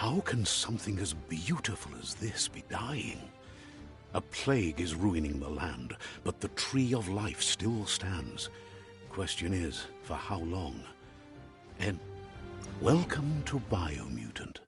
How can something as beautiful as this be dying? A plague is ruining the land, but the tree of life still stands. Question is, for how long? And welcome to Biomutant.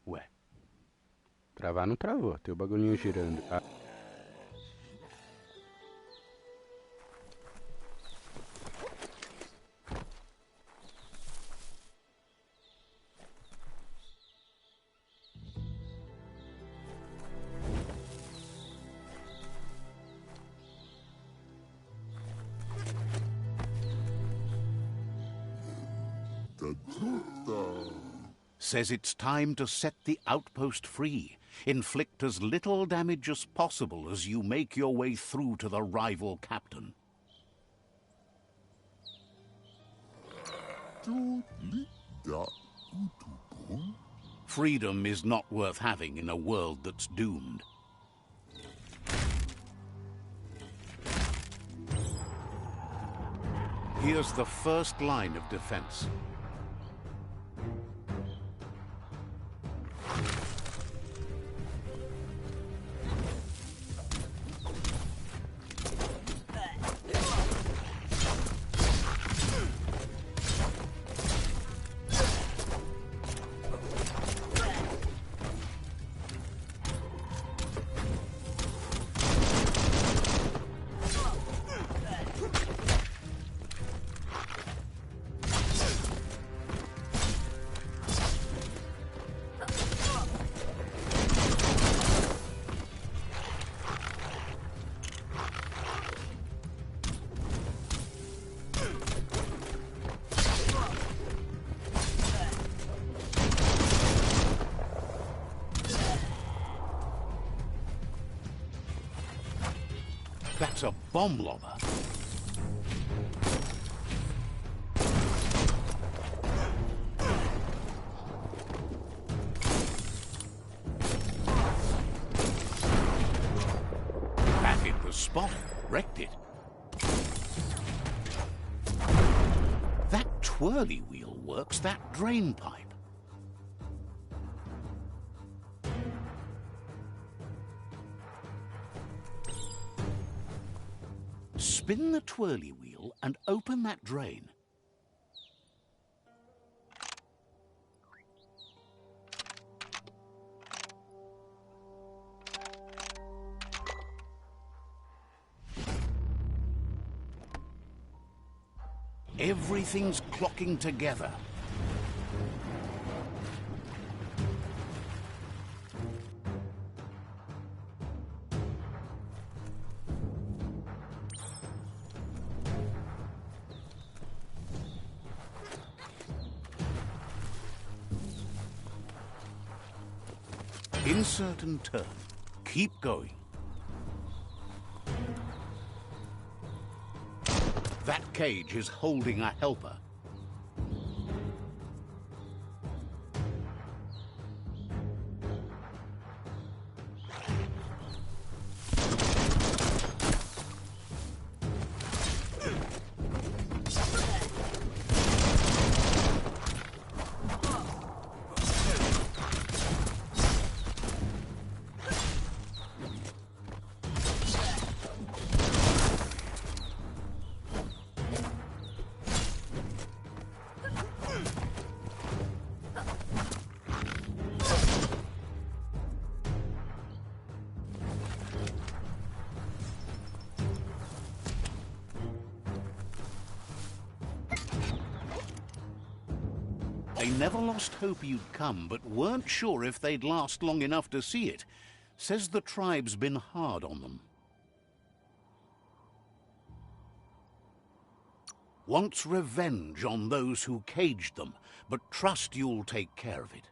Ué. Travar não travou, tem o bagulhinho girando. Ah. Says it's time to set the outpost free. Inflict as little damage as possible as you make your way through to the rival captain. Freedom is not worth having in a world that's doomed. Here's the first line of defense. That's a bomb lobber. That hit was spot. Wrecked it. That twirly wheel works that drain pipe. Spin the twirly wheel and open that drain. Everything's clocking together. Insert and turn. Keep going. That cage is holding a helper. They never lost hope you'd come, but weren't sure if they'd last long enough to see it. Says the tribe's been hard on them. Wants revenge on those who caged them, but trust you'll take care of it.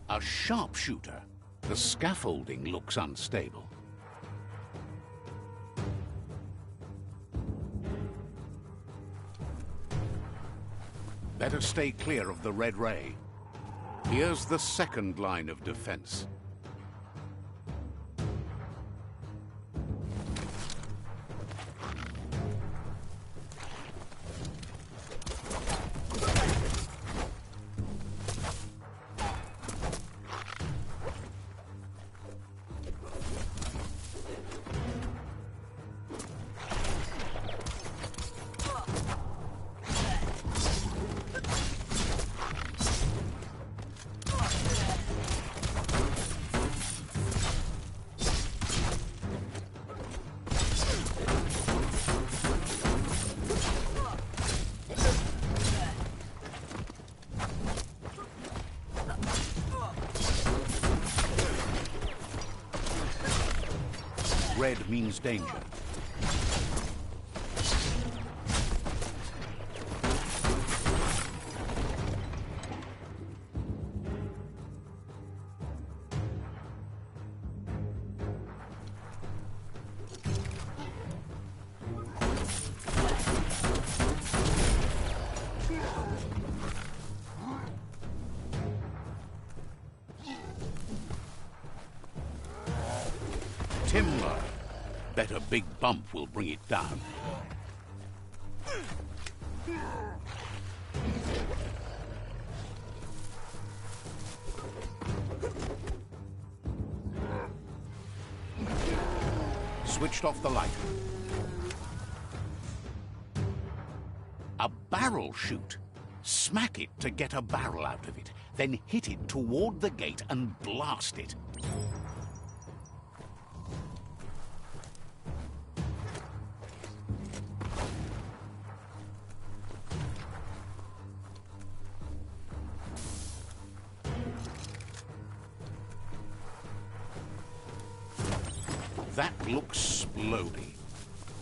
A sharpshooter. The scaffolding looks unstable. Better stay clear of the red ray. Here's the second line of defense. Red means danger. Timber. Bet a big bump will bring it down. Switched off the light. A barrel shoot. Smack it to get a barrel out of it, then hit it toward the gate and blast it. That looks splody.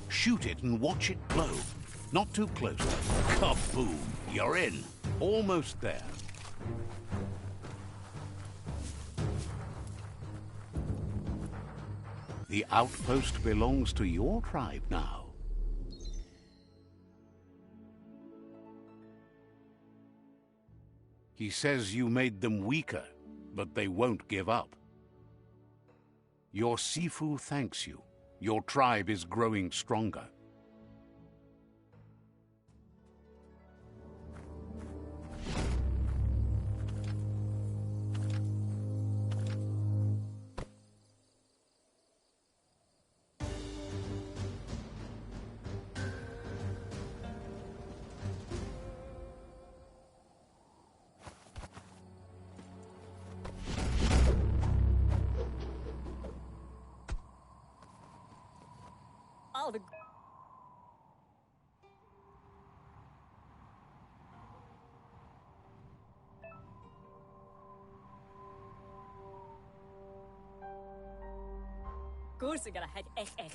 Shoot it and watch it blow. Not too close. Kaboom! You're in. Almost there. The outpost belongs to your tribe now. He says you made them weaker, but they won't give up. Your Sifu thanks you. Your tribe is growing stronger.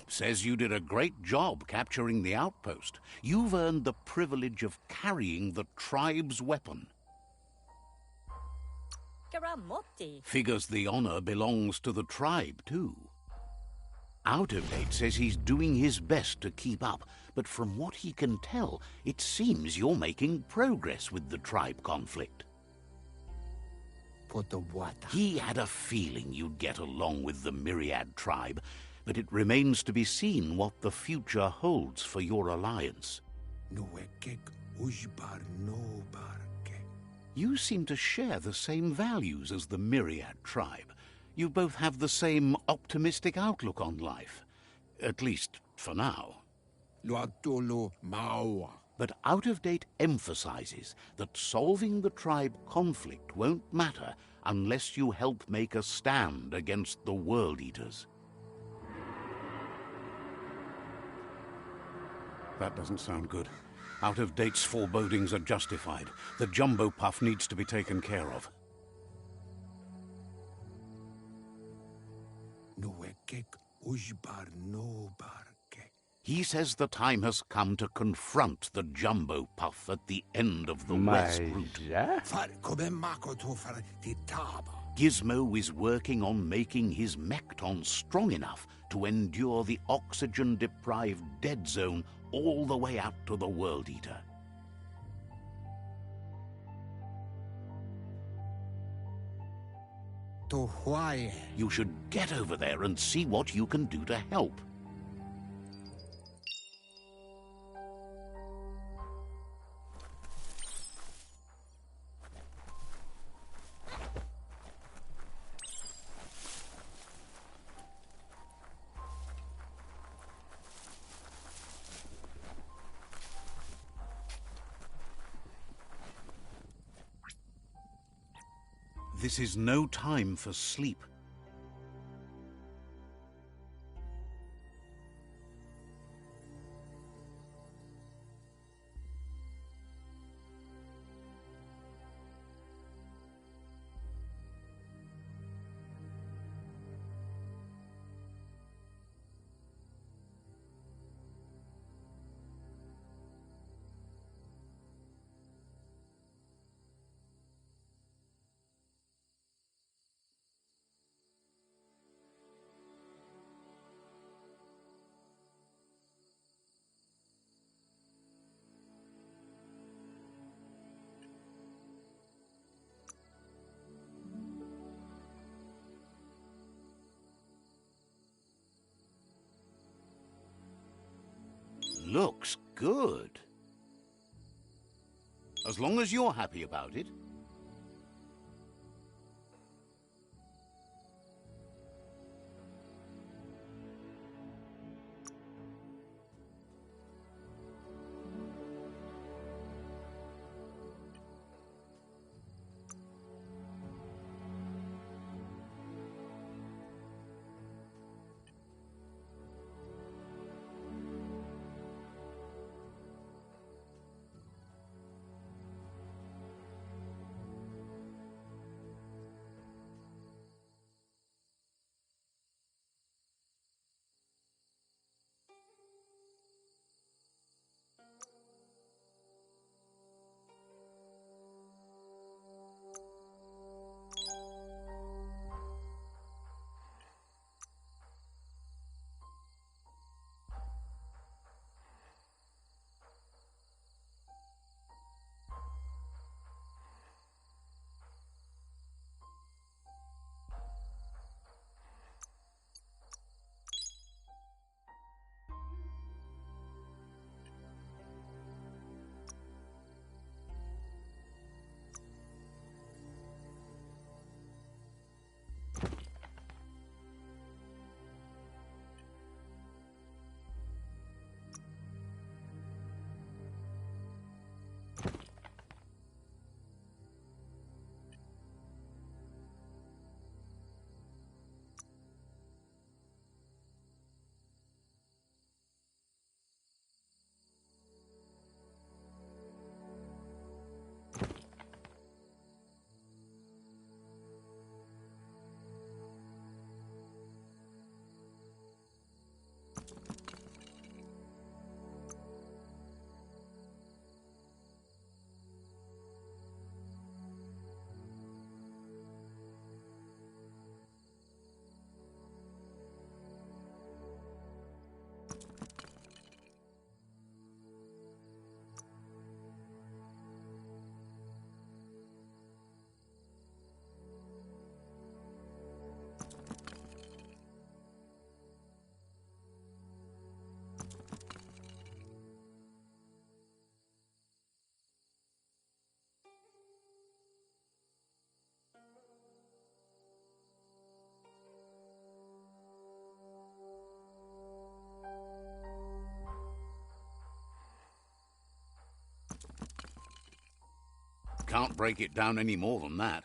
Says you did a great job capturing the outpost. You've earned the privilege of carrying the tribe's weapon. Figures the honor belongs to the tribe, too. Out of Date says he's doing his best to keep up, but from what he can tell, it seems you're making progress with the tribe conflict. He had a feeling you'd get along with the Myriad tribe, but it remains to be seen what the future holds for your alliance. You seem to share the same values as the Myriad tribe. You both have the same optimistic outlook on life. At least, for now. But Out of Date emphasizes that solving the tribe conflict won't matter unless you help make a stand against the World Eaters. That doesn't sound good. Out of Date's forebodings are justified. The jumbo puff needs to be taken care of. He says the time has come to confront the jumbo puff at the end of the West Route. Gizmo is working on making his Mekton strong enough to endure the oxygen-deprived dead zone all the way out to the World Eater. You should get over there and see what you can do to help. This is no time for sleep. Looks good. As long as you're happy about it. Can't break it down any more than that.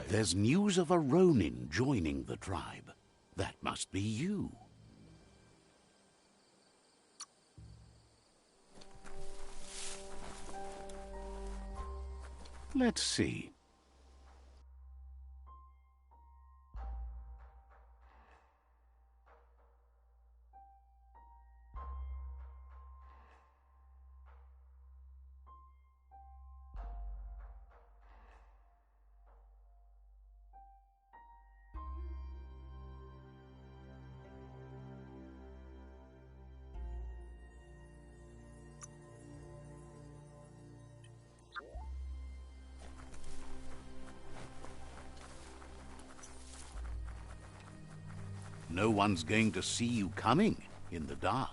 There's news of a Ronin joining the tribe. That must be you. Let's see. No one's going to see you coming in the dark.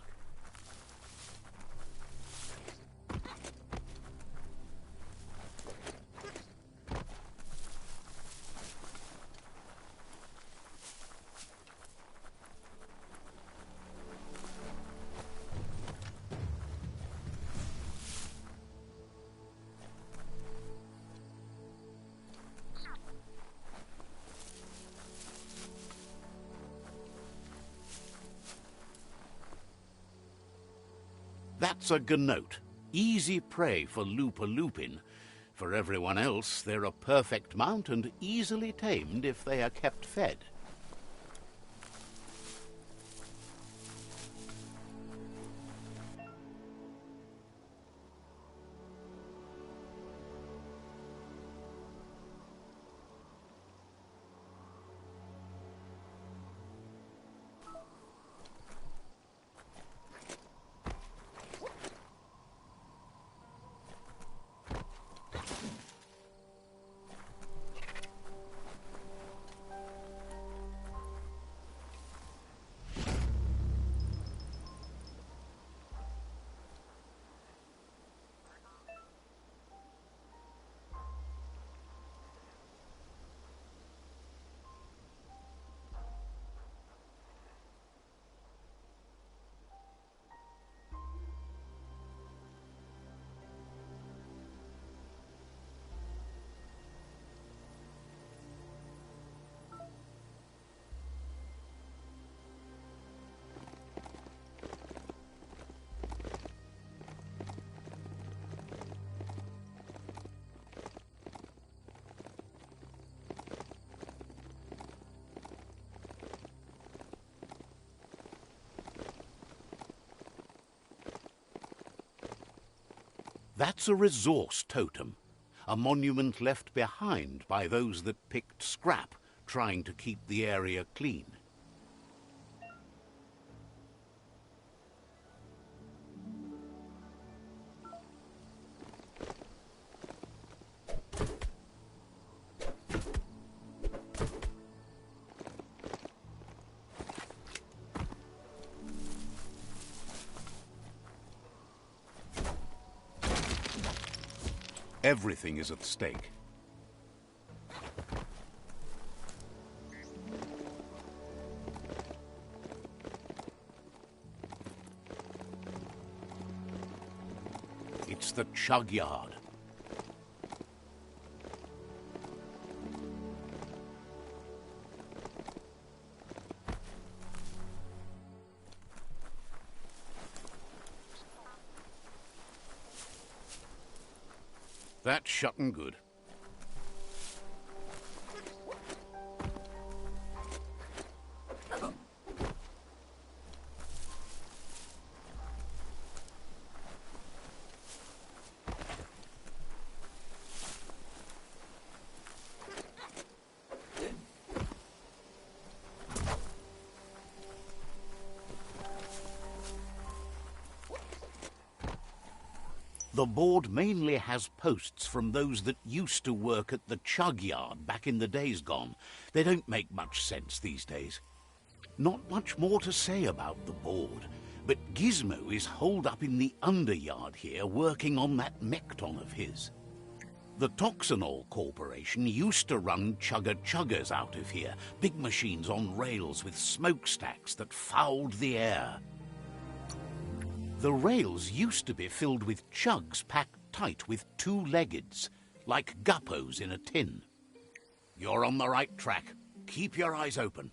That's a gnote. Easy prey for Lupin. For everyone else, they're a perfect mount and easily tamed if they are kept fed. That's a resource totem, a monument left behind by those that picked scrap, trying to keep the area clean. Everything is at stake. It's the chug yard. That's shutting good. The board mainly has posts from those that used to work at the chug yard back in the days gone. They don't make much sense these days. Not much more to say about the board, but Gizmo is holed up in the underyard here working on that Mekton of his. The Toxanol Corporation used to run chugger-chuggers out of here, big machines on rails with smokestacks that fouled the air. The rails used to be filled with chugs packed tight with two-leggeds, like guppos in a tin. You're on the right track. Keep your eyes open.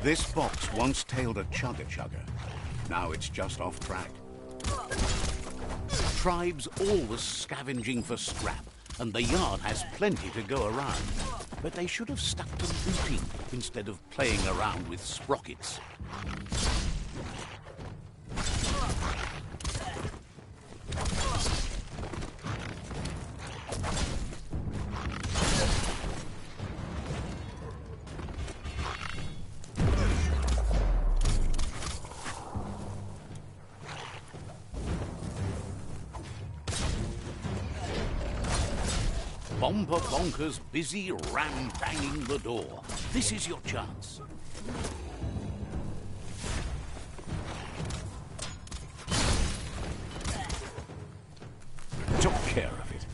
This box once tailed a chugger-chugger. Now it's just off track. Tribe's always scavenging for scrap, and the yard has plenty to go around. But they should have stuck to looting instead of playing around with sprockets. Bomber Bonker's busy ram-banging the door. This is your chance. Took care of it.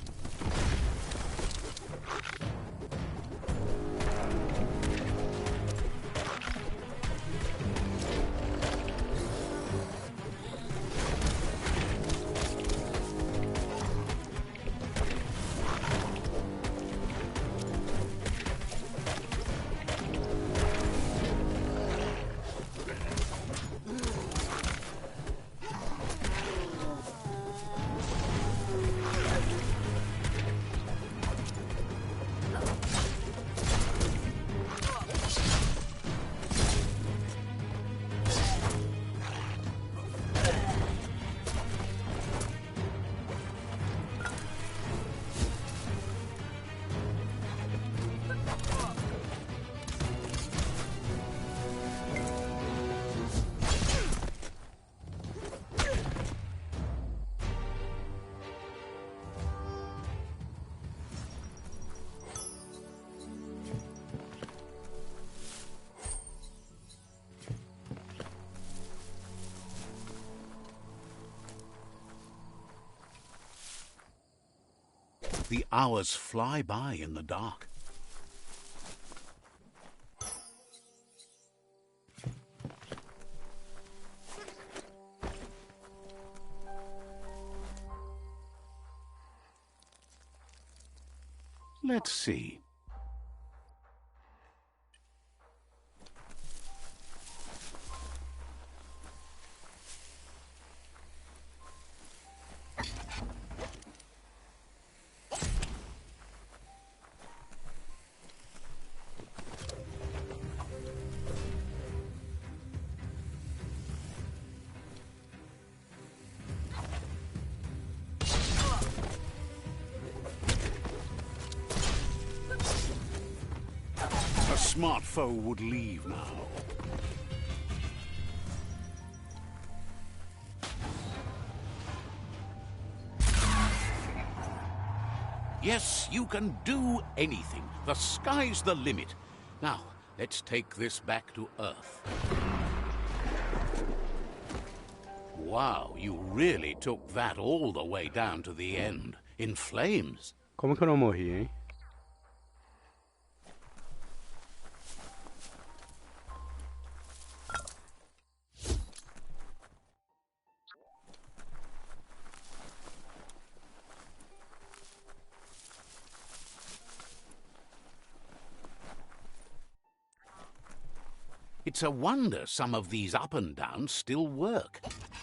The hours fly by in the dark. Let's see. smart foe would leave now. Yes, you can do anything. The sky's the limit. Now, let's take this back to Earth. Wow, you really took that all the way down to the end. In flames. Como que eu não morri, hein? It's a wonder some of these up and downs still work.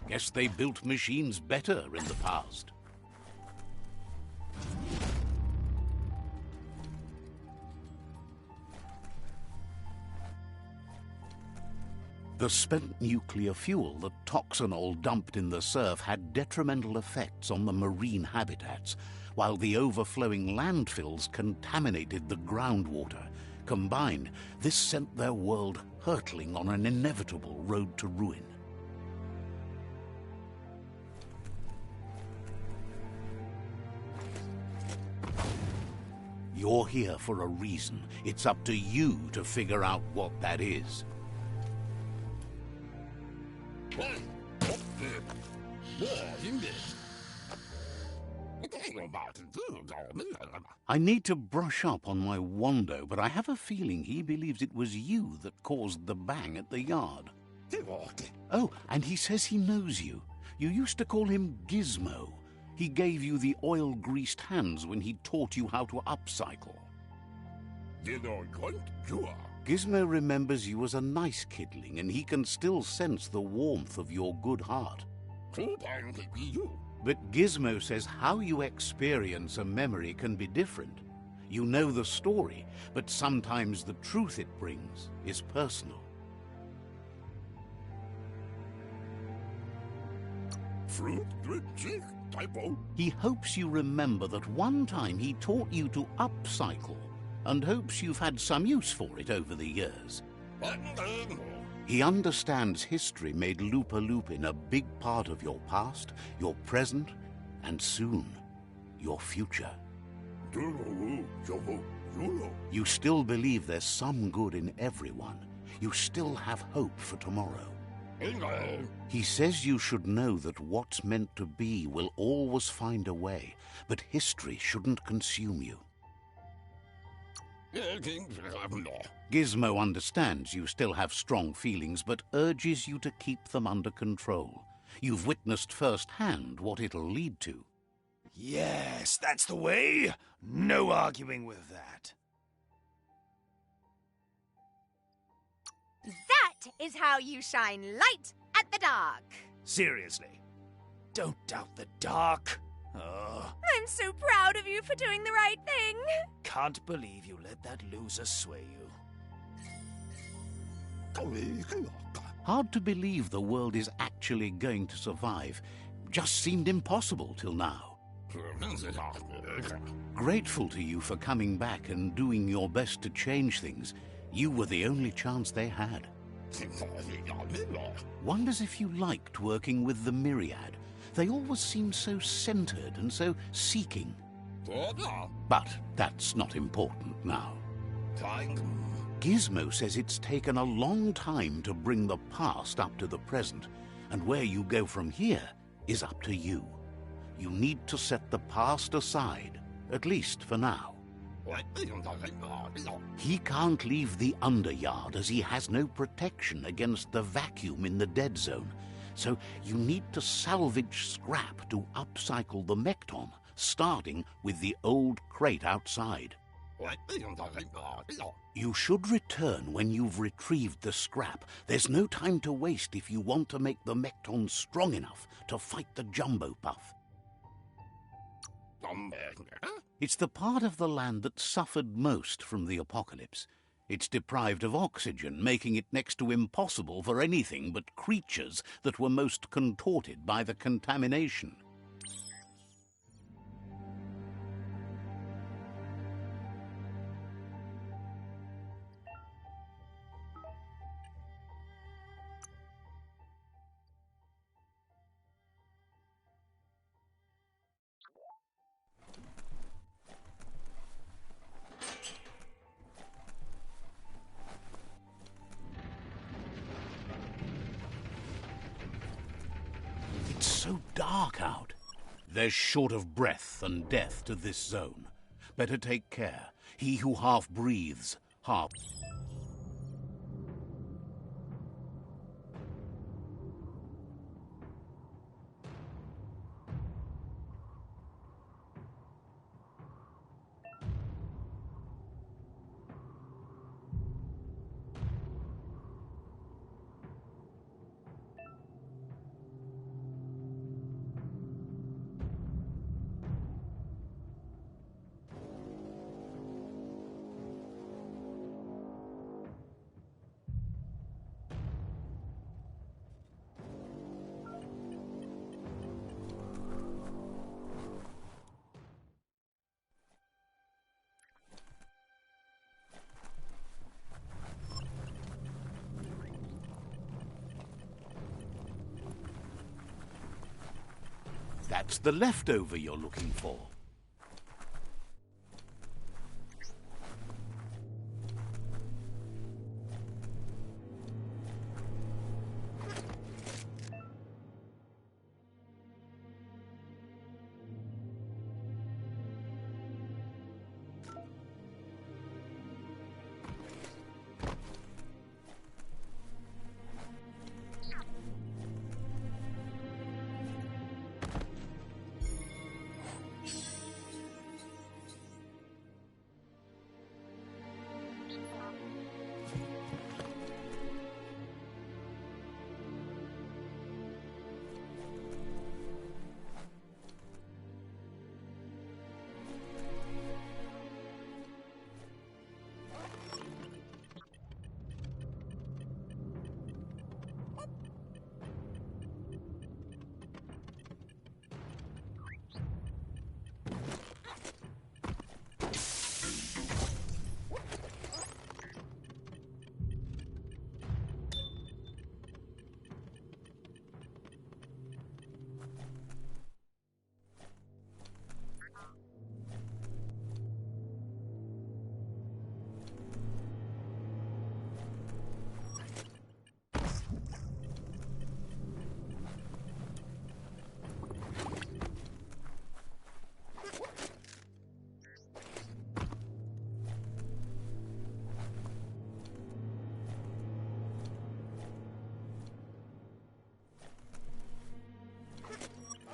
Guess they built machines better in the past. The spent nuclear fuel that Toxanol dumped in the surf had detrimental effects on the marine habitats, while the overflowing landfills contaminated the groundwater. Combined, this sent their world hurtling on an inevitable road to ruin. You're here for a reason. It's up to you to figure out what that is. I need to brush up on my Wando, but I have a feeling he believes it was you that caused the bang at the yard. Oh, and he says he knows you. You used to call him Gizmo. He gave you the oil-greased hands when he taught you how to upcycle. Gizmo remembers you as a nice kidling, and he can still sense the warmth of your good heart. But Gizmo says how you experience a memory can be different. You know the story, but sometimes the truth it brings is personal. He hopes you remember that one time he taught you to upcycle, and hopes you've had some use for it over the years. He understands history made Lupa Lupin a big part of your past, your present, and soon, your future. You still believe there's some good in everyone. You still have hope for tomorrow. He says you should know that what's meant to be will always find a way, but history shouldn't consume you. Gizmo understands you still have strong feelings, but urges you to keep them under control. You've witnessed firsthand what it'll lead to. Yes, that's the way. No arguing with that. That is how you shine light at the dark. Seriously, don't doubt the dark. Oh, I'm so proud of you for doing the right thing. can't believe you let that loser sway you. Hard to believe the world is actually going to survive. Just seemed impossible till now. Grateful to you for coming back and doing your best to change things. You were the only chance they had. Wonders if you liked working with the Myriad. They always seemed so centered and so seeking. But that's not important now. Gizmo says it's taken a long time to bring the past up to the present, and where you go from here is up to you. You need to set the past aside, at least for now. He can't leave the Underyard as he has no protection against the vacuum in the dead zone, so you need to salvage scrap to upcycle the Mekton, starting with the old crate outside. You should return when you've retrieved the scrap. There's no time to waste if you want to make the Mekton strong enough to fight the Jumbo Puff. It's the part of the land that suffered most from the apocalypse. It's deprived of oxygen, making it next to impossible for anything but creatures that were most contorted by the contamination. There's short of breath and death to this zone. Better take care. He who half breathes, half... That's the leftover you're looking for.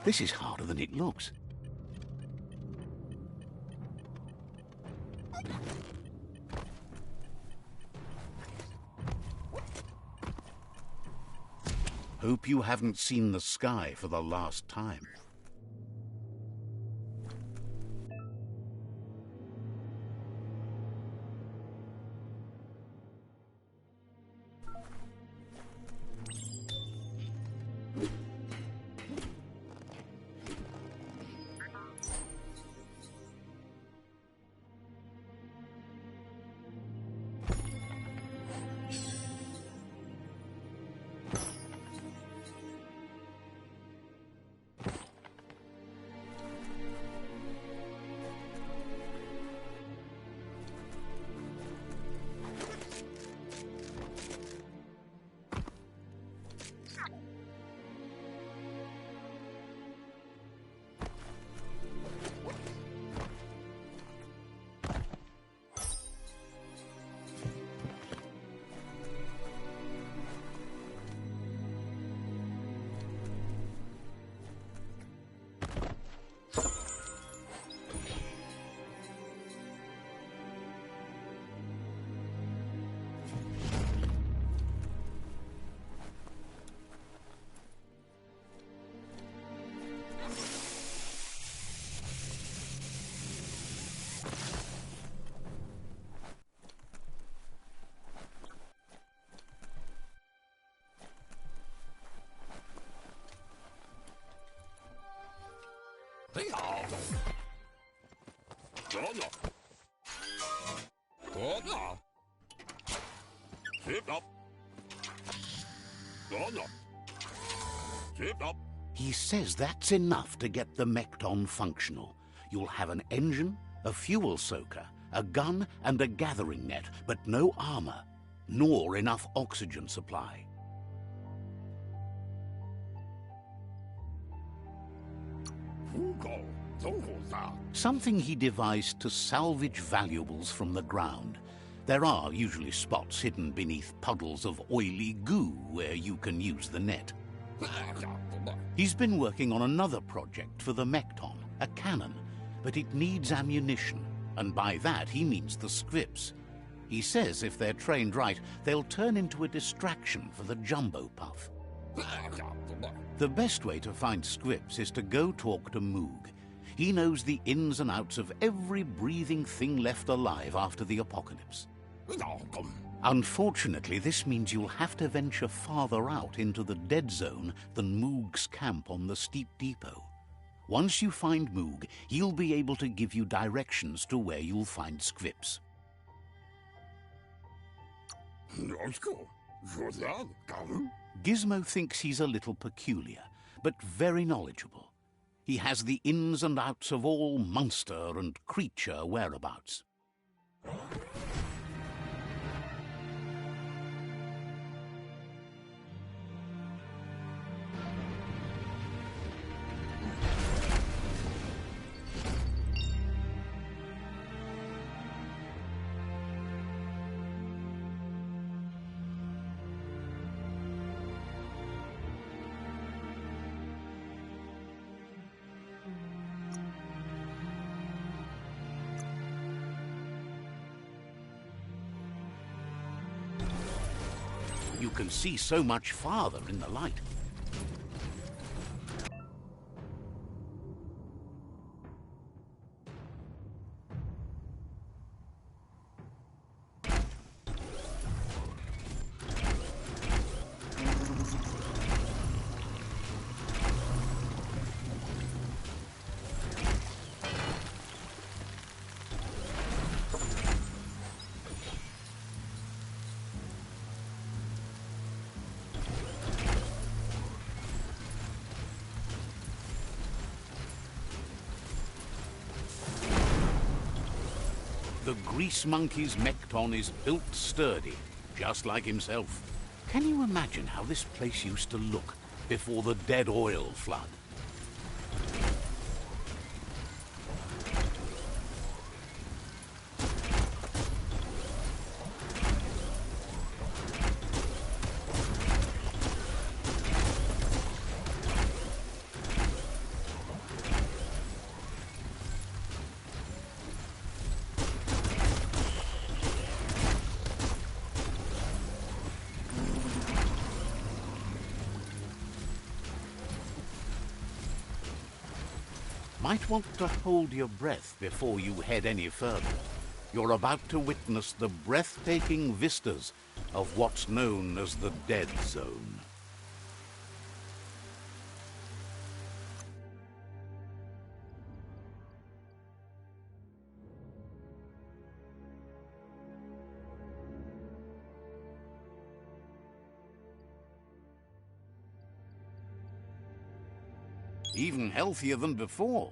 This is harder than it looks. Hope you haven't seen the sky for the last time. He says that's enough to get the Mekton functional. You'll have an engine, a fuel soaker, a gun, and a gathering net, but no armor, nor enough oxygen supply. Something he devised to salvage valuables from the ground. There are usually spots hidden beneath puddles of oily goo where you can use the net. He's been working on another project for the Mekton, a cannon, but it needs ammunition, and by that he means the scripts. He says if they're trained right, they'll turn into a distraction for the jumbo puff. The best way to find scripts is to go talk to Moog. He knows the ins and outs of every breathing thing left alive after the apocalypse. Unfortunately, this means you'll have to venture farther out into the dead zone than Moog's camp on the steep depot. Once you find Moog, he'll be able to give you directions to where you'll find scripts. Gizmo thinks he's a little peculiar, but very knowledgeable. He has the ins and outs of all monster and creature whereabouts. You can see so much farther in the light. The grease monkey's Mekton is built sturdy, just like himself. Can you imagine how this place used to look before the dead oil flood? Might want to hold your breath before you head any further. You're about to witness the breathtaking vistas of what's known as the Dead Zone. Even healthier than before.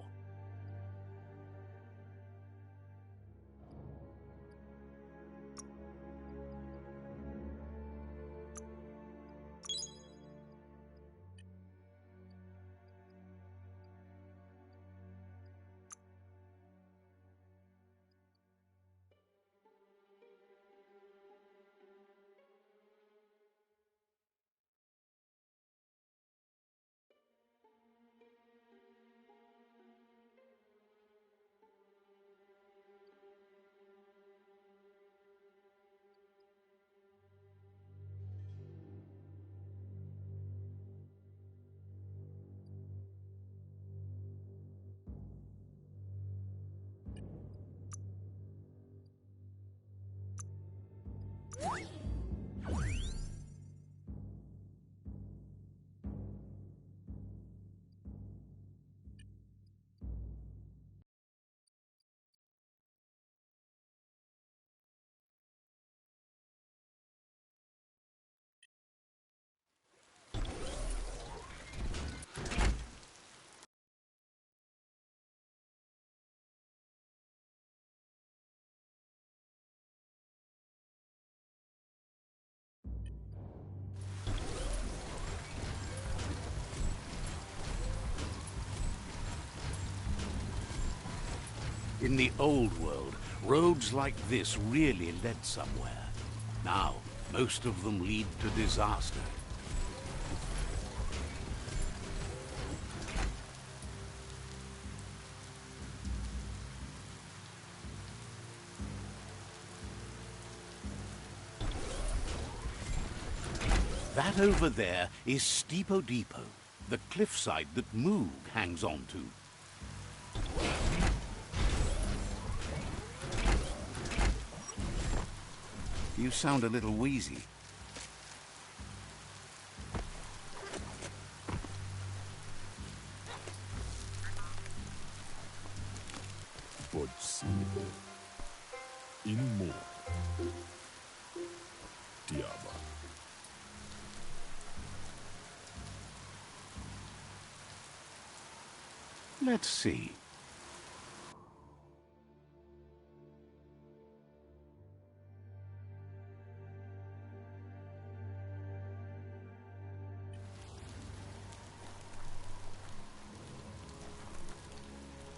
In the old world, roads like this really led somewhere. Now, most of them lead to disaster. That over there is Steepo Depot, the cliffside that Moog hangs on to. You sound a little wheezy. Let's see.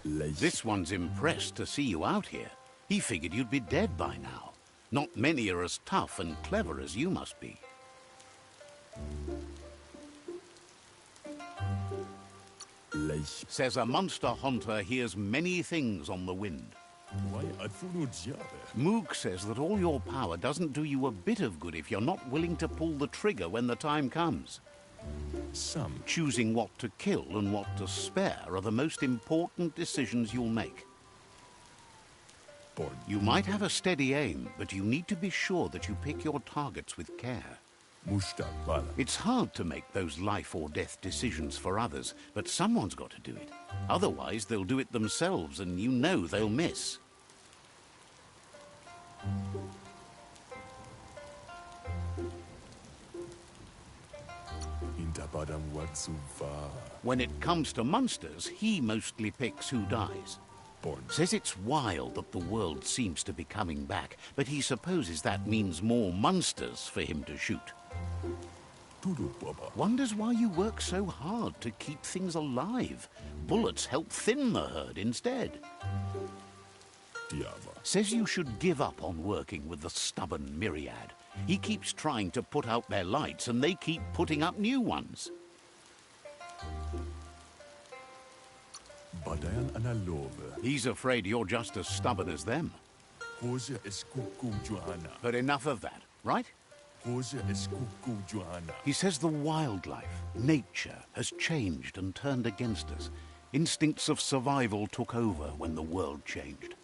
This one's impressed to see you out here. He figured you'd be dead by now. Not many are as tough and clever as you must be. Says a monster hunter hears many things on the wind. Moog says that all your power doesn't do you a bit of good if you're not willing to pull the trigger when the time comes. Choosing what to kill and what to spare are the most important decisions you'll make. You might have a steady aim, but you need to be sure that you pick your targets with care. It's hard to make those life or death decisions for others, but someone's got to do it. Otherwise, they'll do it themselves, and you know they'll miss. When it comes to monsters, he mostly picks who dies. Says it's wild that the world seems to be coming back, but he supposes that means more monsters for him to shoot. Wonders why you work so hard to keep things alive. Bullets help thin the herd instead. Says you should give up on working with the stubborn myriad. He keeps trying to put out their lights and they keep putting up new ones. He's afraid you're just as stubborn as them. But enough of that, right? He says the wildlife, nature, has changed and turned against us. Instincts of survival took over when the world changed.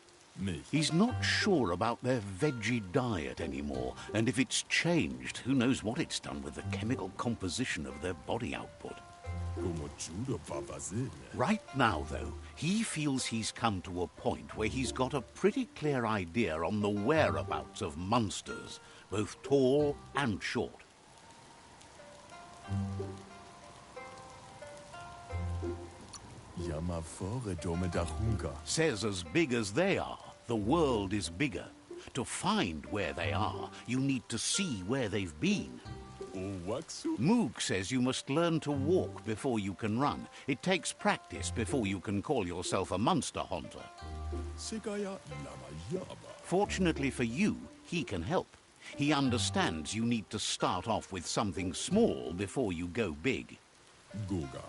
He's not sure about their veggie diet anymore, and if it's changed, who knows what it's done with the chemical composition of their body output. Right now, though, he feels he's come to a point where he's got a pretty clear idea on the whereabouts of monsters, both tall and short. Says as big as they are, the world is bigger. To find where they are, you need to see where they've been. Moog says you must learn to walk before you can run. It takes practice before you can call yourself a monster hunter. Fortunately for you, he can help. He understands you need to start off with something small before you go big.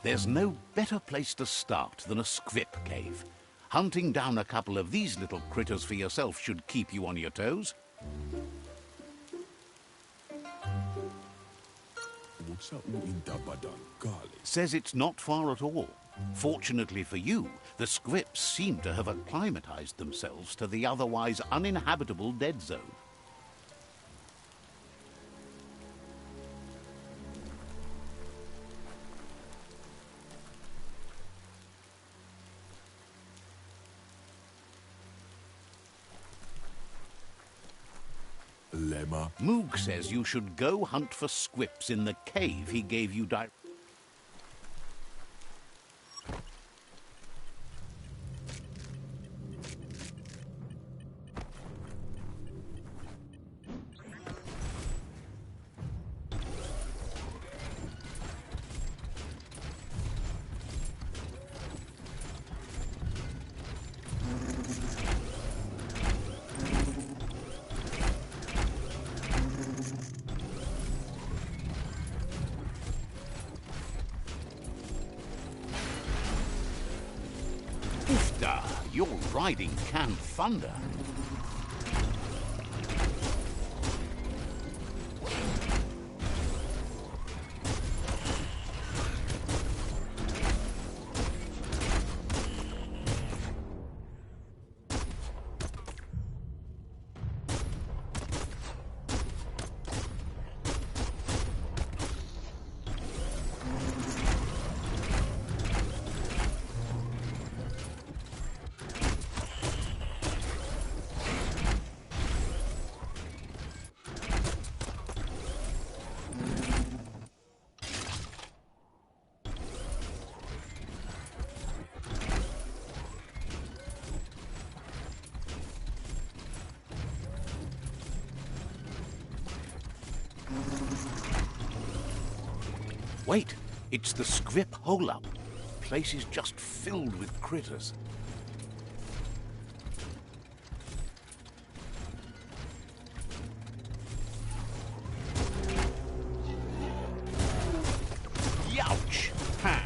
There's no better place to start than a squip cave. Hunting down a couple of these little critters for yourself should keep you on your toes. Says it's not far at all. Fortunately for you, the squips seem to have acclimatized themselves to the otherwise uninhabitable dead zone. Moog says you should go hunt for squips in the cave he gave you Your riding can thunder. Wait, it's the Scrip hole-up. Place is just filled with critters. Youch! Pang!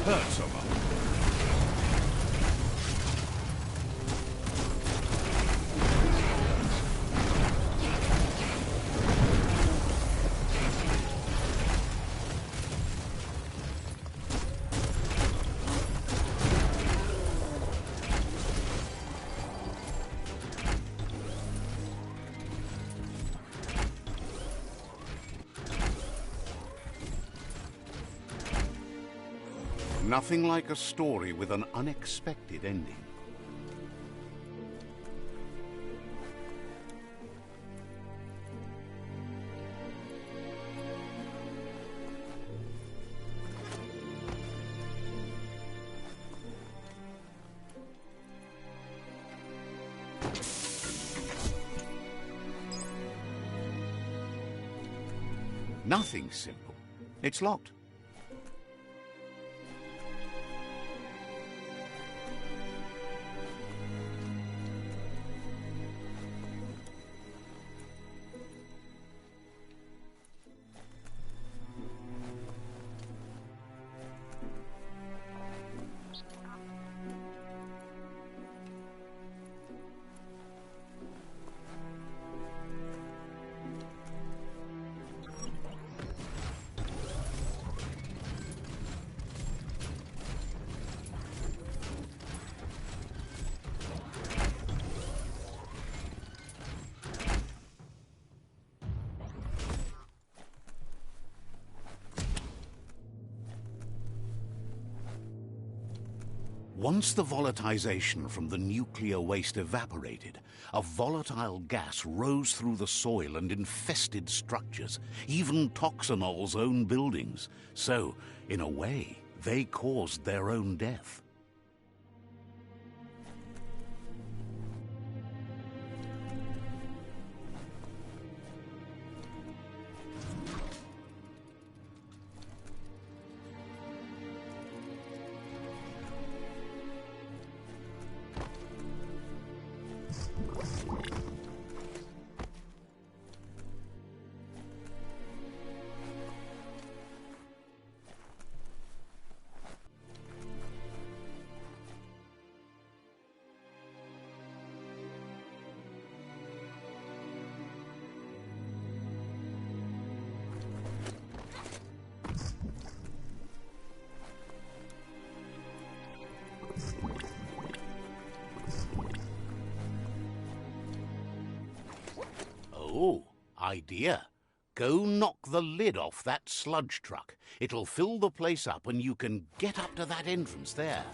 Hurt someone. Nothing like a story with an unexpected ending. Nothing simple. It's locked. Once the volatilization from the nuclear waste evaporated, a volatile gas rose through the soil and infested structures, even Toxanol's own buildings. So, in a way, they caused their own death. Oh, idea. Go knock the lid off that sludge truck. It'll fill the place up and you can get up to that entrance there.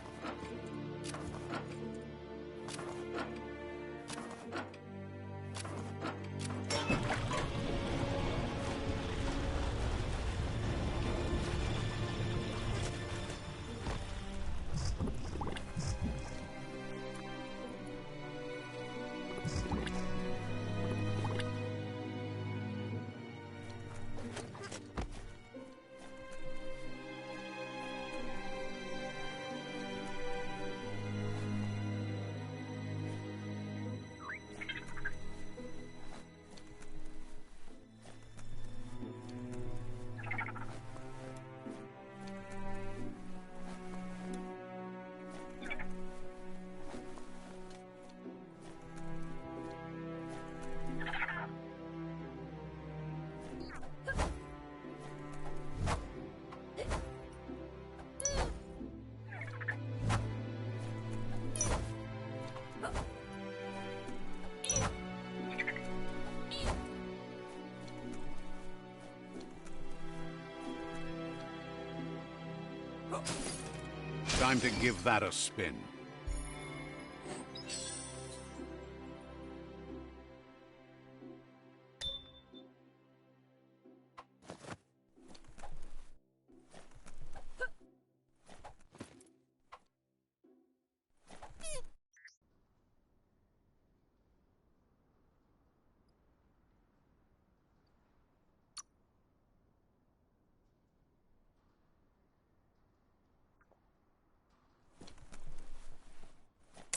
Time to give that a spin.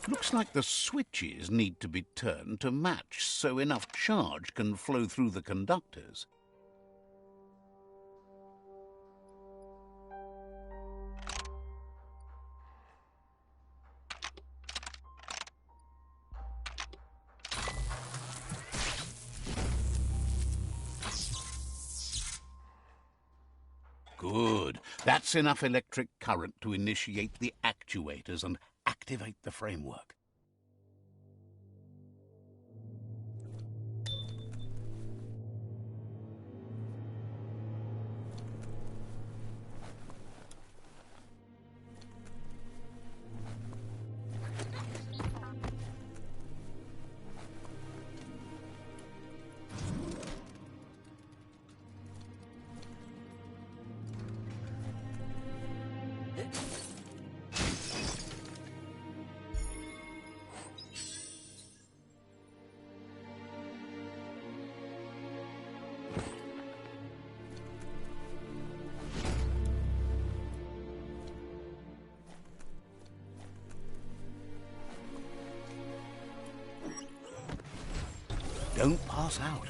Looks like the switches need to be turned to match so enough charge can flow through the conductors. Good. That's enough electric current to initiate the actuators and activate the framework. Don't pass out.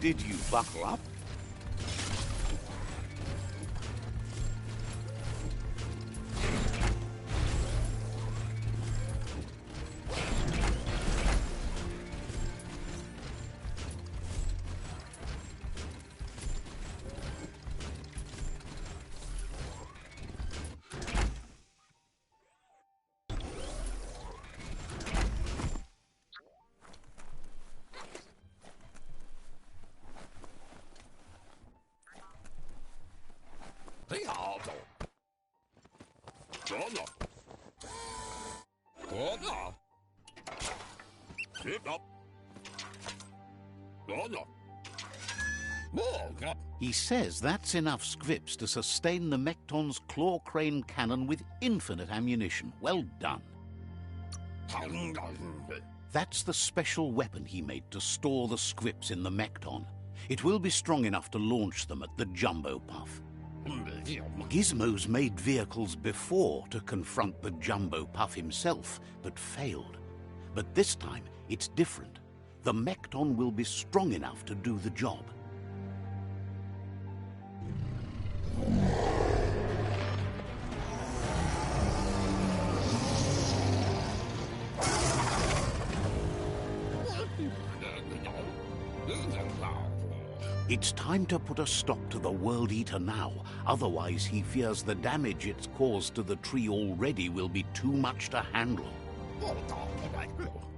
Did you buckle up? He says that's enough scripts to sustain the Mekton's claw crane cannon with infinite ammunition. Well done. That's the special weapon he made to store the scripts in the Mekton. It will be strong enough to launch them at the Jumbo Puff. Gizmo's made vehicles before to confront the Jumbo Puff himself, but failed. But this time, it's different. The Mekton will be strong enough to do the job. It's time to put a stop to the World Eater now, otherwise he fears the damage it's caused to the tree already will be too much to handle.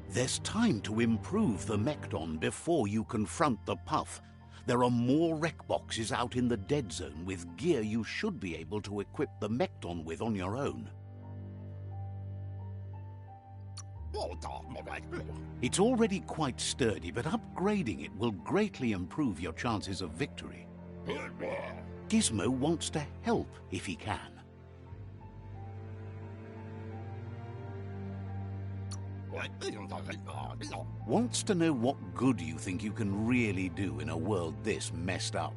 There's time to improve the Mekton before you confront the Puff. There are more wreck boxes out in the dead zone with gear you should be able to equip the Mekton with on your own. It's already quite sturdy, but upgrading it will greatly improve your chances of victory. Gizmo wants to help if he can. Wants to know what good you think you can really do in a world this messed up.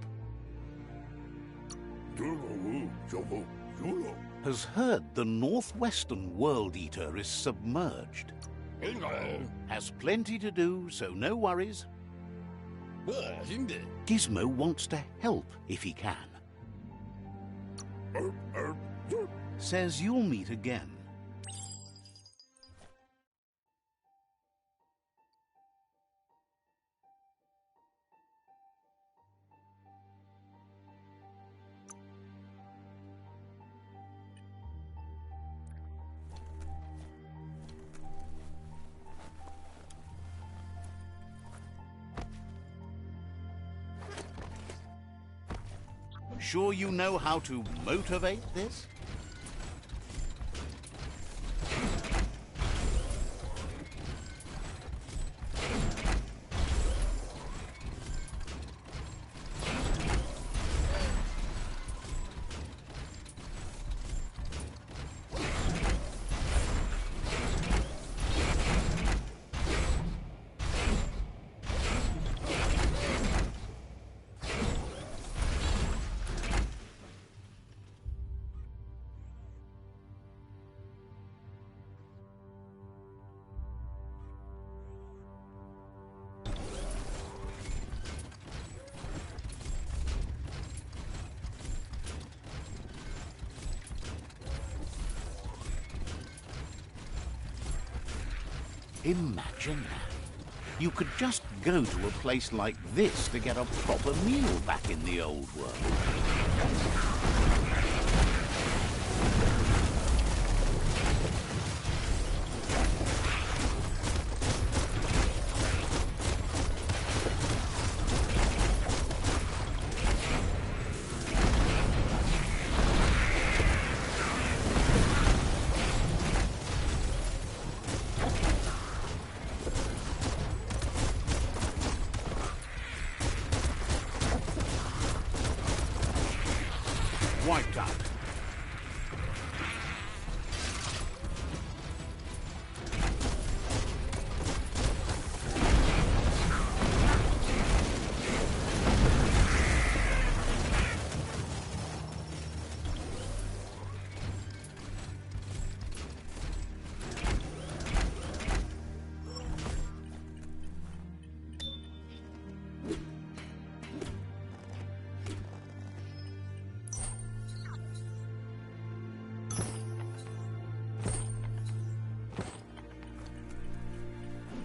Has heard the northwestern World Eater is submerged. Has plenty to do, so no worries. Gizmo wants to help if he can. Says you'll meet again. Sure you know how to motivate this? Imagine that. You could just go to a place like this to get a proper meal back in the old world. Wiped out.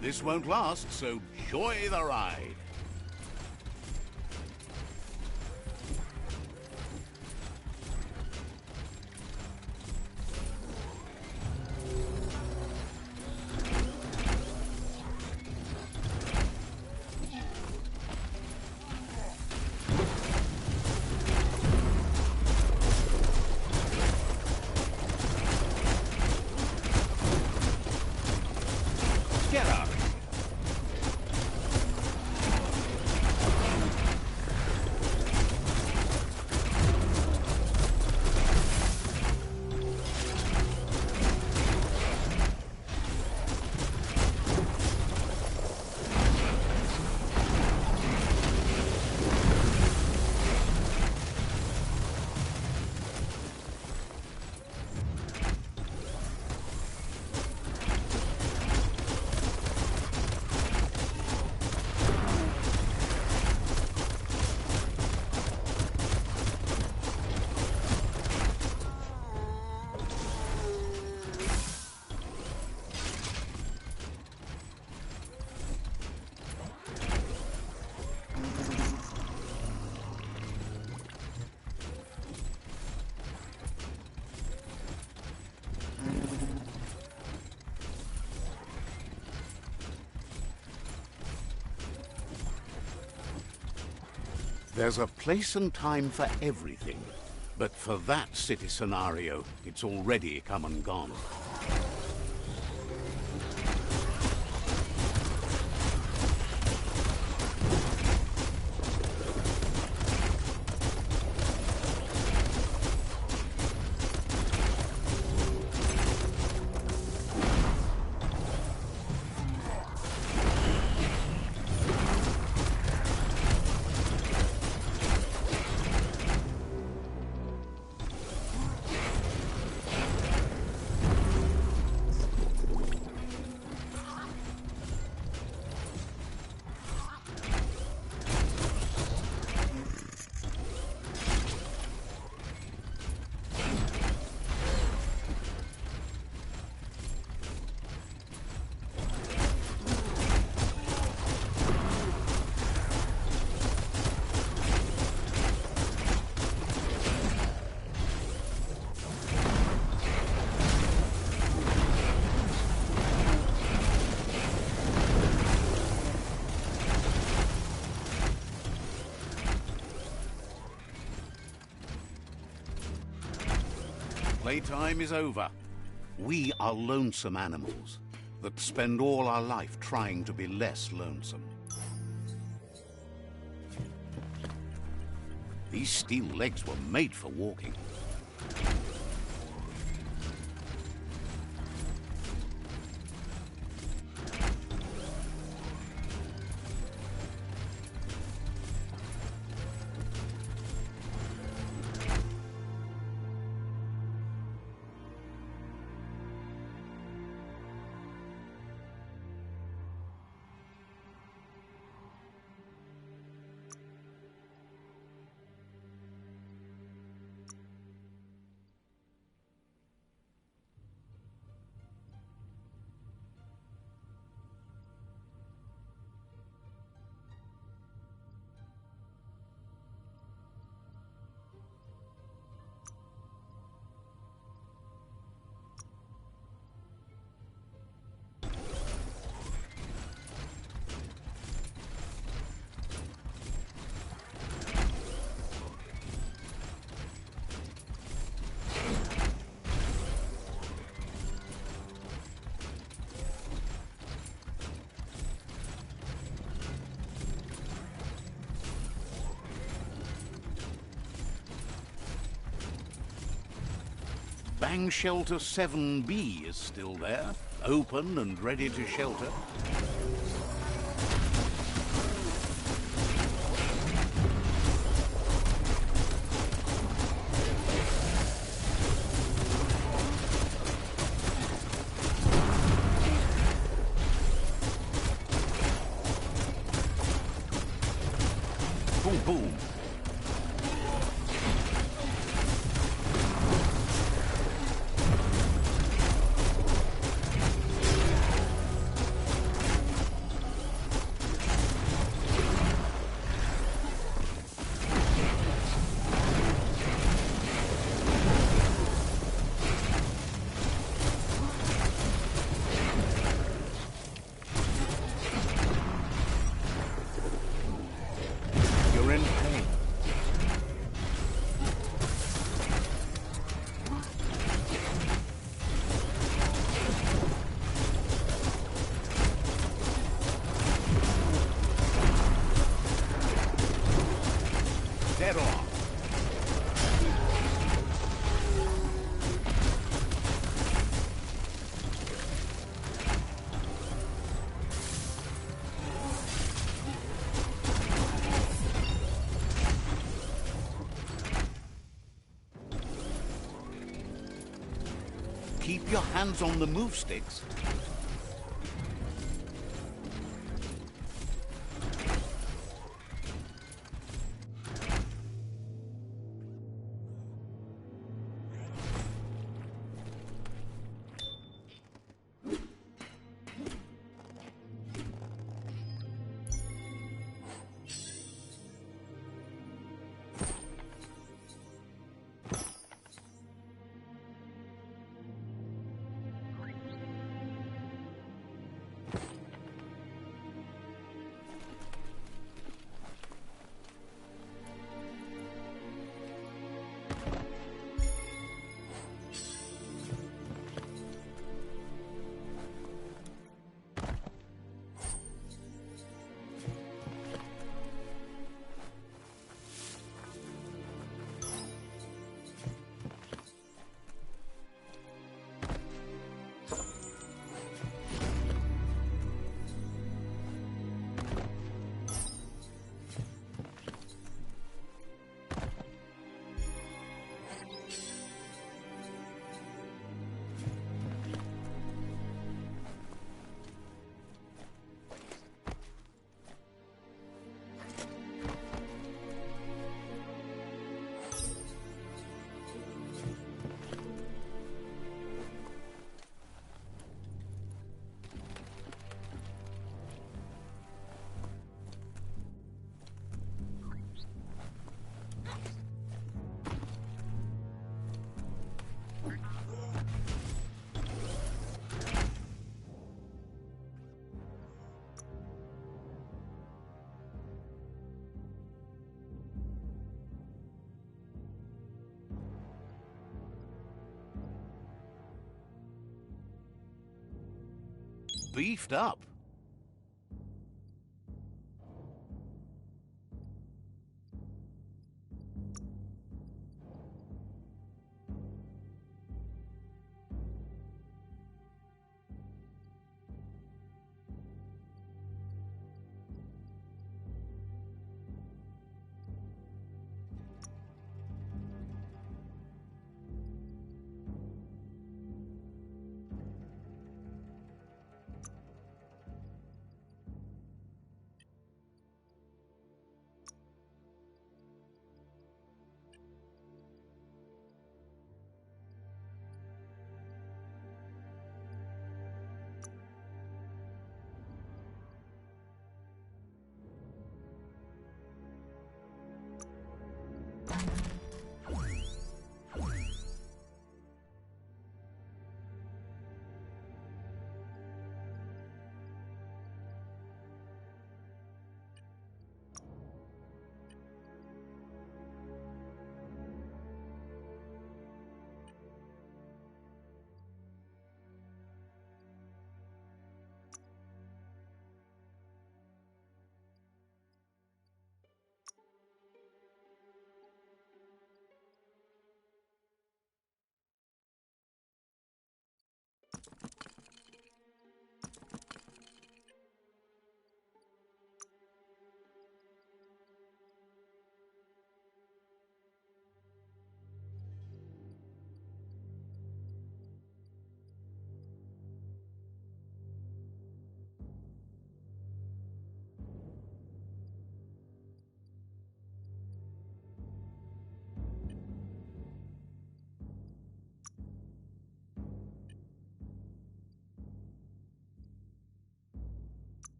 This won't last, so enjoy the ride. Get up. There's a place and time for everything. But for that city scenario, it's already come and gone. Playtime is over. We are lonesome animals that spend all our life trying to be less lonesome. These steel legs were made for walking. Bang Shelter 7B is still there, open and ready to shelter. Boom, boom. Keep your hands on the move sticks. beefed up.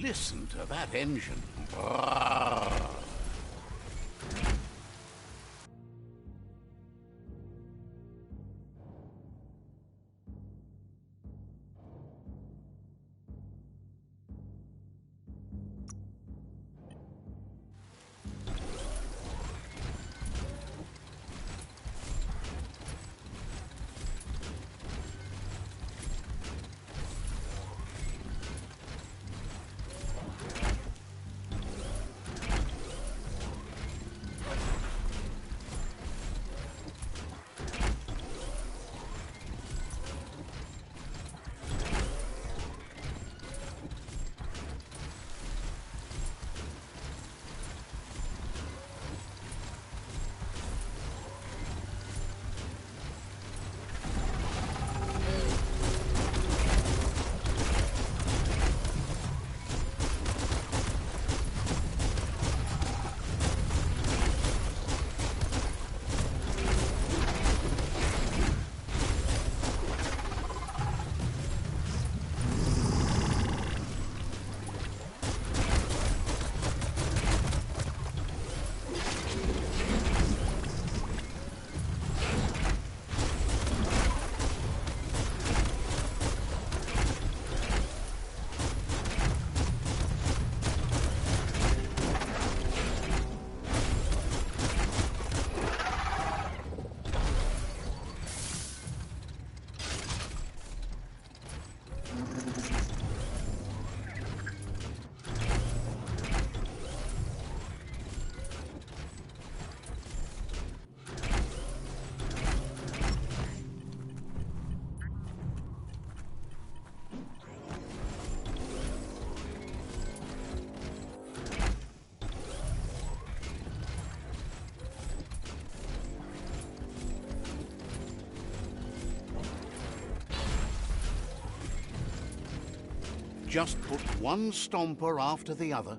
Listen to that engine. Brrr. Just put one stomper after the other.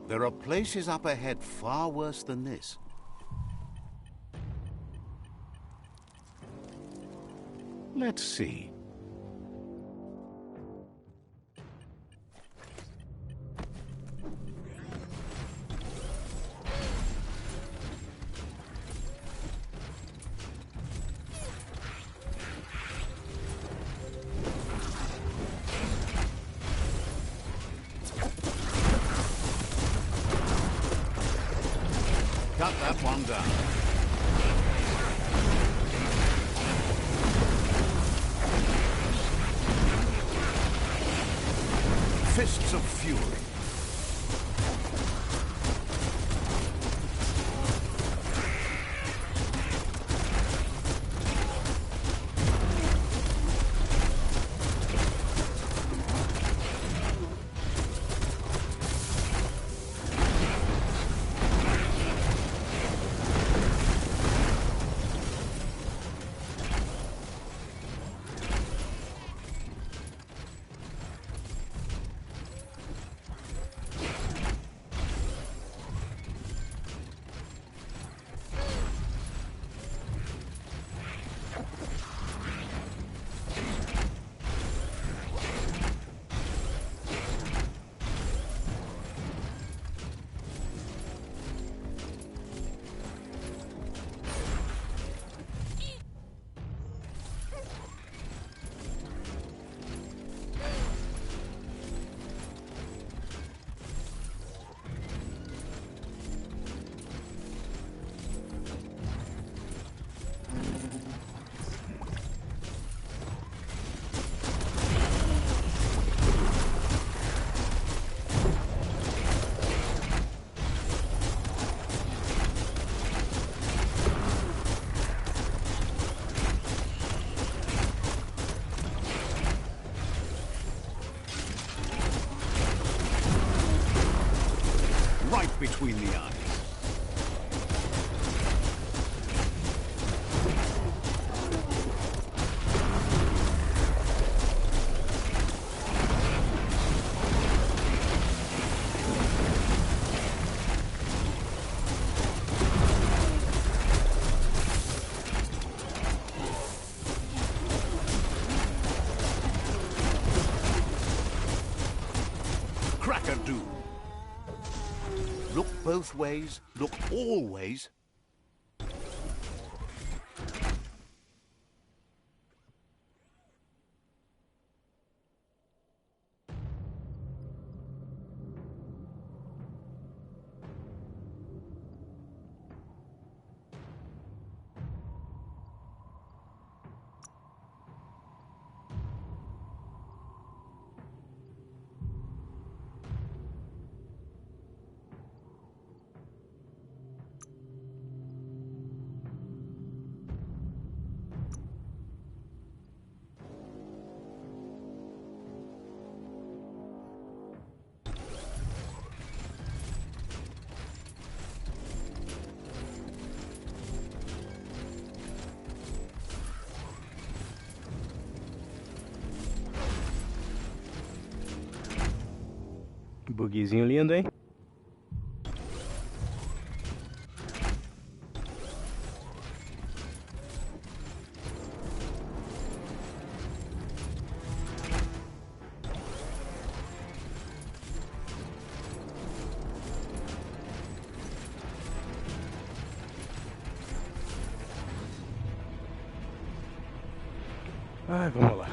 There are places up ahead far worse than this. Let's see. Cut that one down. Fists of Fury. between the eyes. Cracker-do. Look both ways, look all ways. Bugzinho lindo, hein? Ai, vamos lá.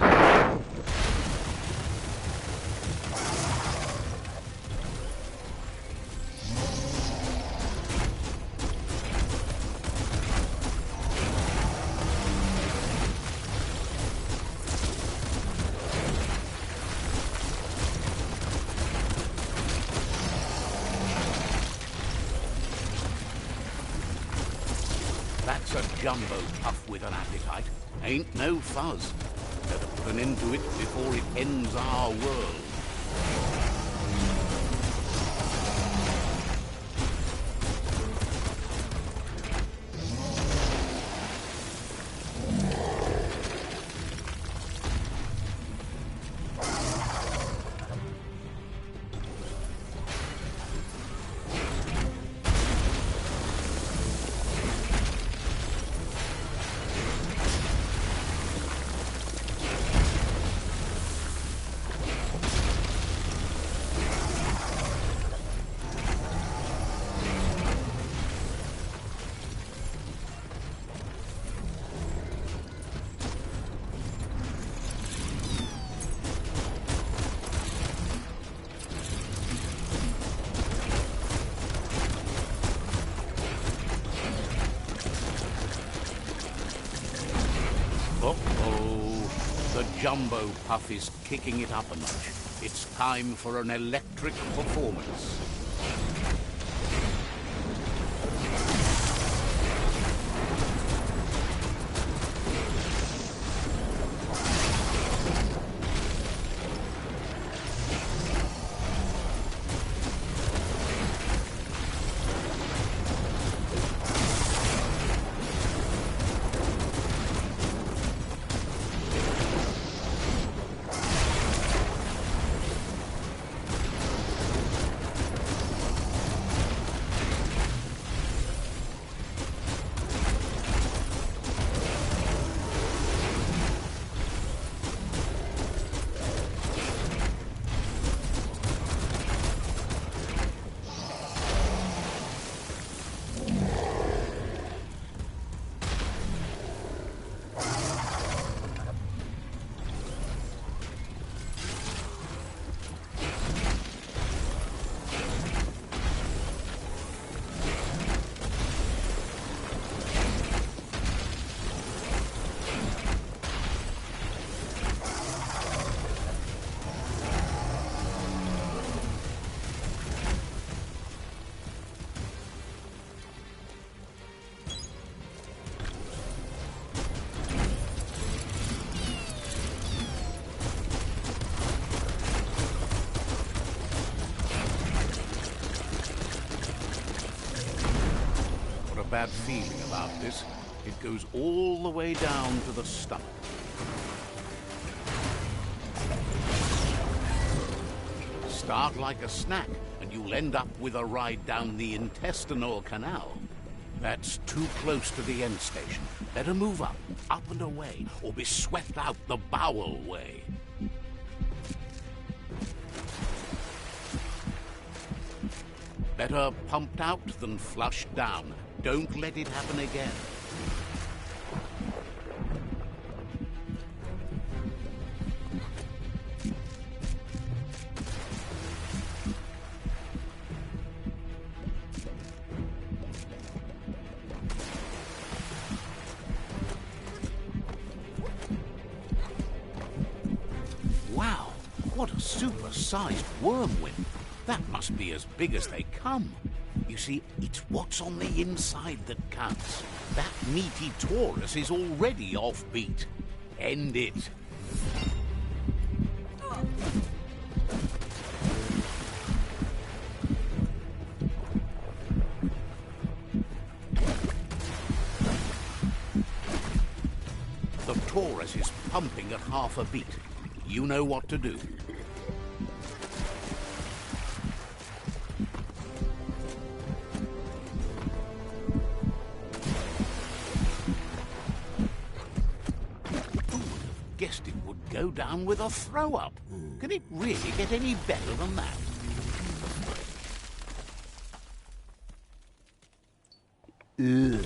That's a jumbo puff with an appetite. Ain't no fuzz. Better put an end to it before it ends our world. Uh-oh. The jumbo puff is kicking it up a notch. It's time for an electric performance. bad feeling about this. It goes all the way down to the stomach. Start like a snack, and you'll end up with a ride down the intestinal canal. That's too close to the end station. Better move up and away, or be swept out the bowel way. Better pumped out than flushed down. Don't let it happen again. Wow, what a super-sized wormwind. That must be as big as they come. You see, it's what's on the inside that counts. That meaty Taurus is already offbeat. End it. The Taurus is pumping at half a beat. You know what to do. Guessed it would go down with a throw-up. Can it really get any better than that? Ugh.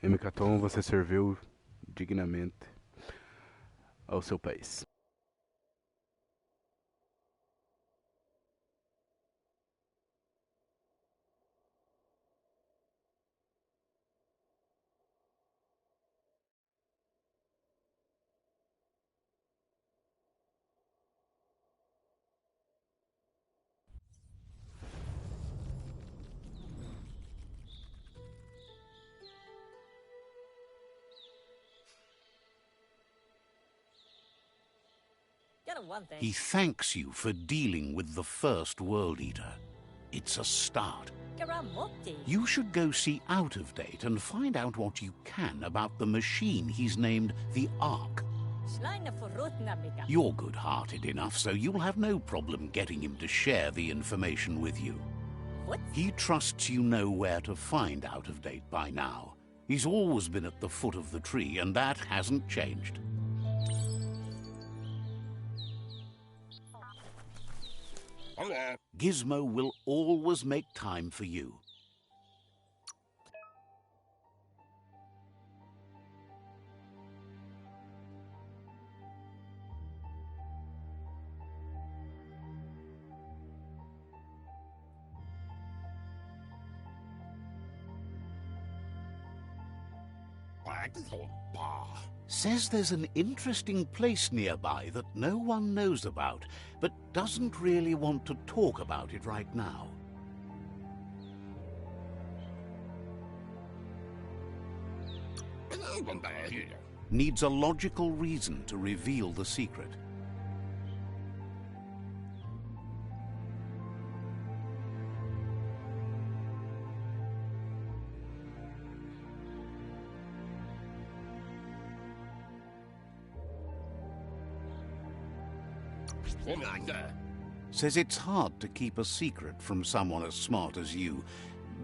Emicaton, você serviu dignamente ao seu país. He thanks you for dealing with the first World Eater. It's a start. You should go see Out of Date and find out what you can about the machine he's named the Ark. You're good-hearted enough, so you'll have no problem getting him to share the information with you. He trusts you know where to find Out of Date by now. He's always been at the foot of the tree, and that hasn't changed. Gizmo will always make time for you. Says there's an interesting place nearby that no one knows about, but doesn't really want to talk about it right now. Needs a logical reason to reveal the secret. Says it's hard to keep a secret from someone as smart as you.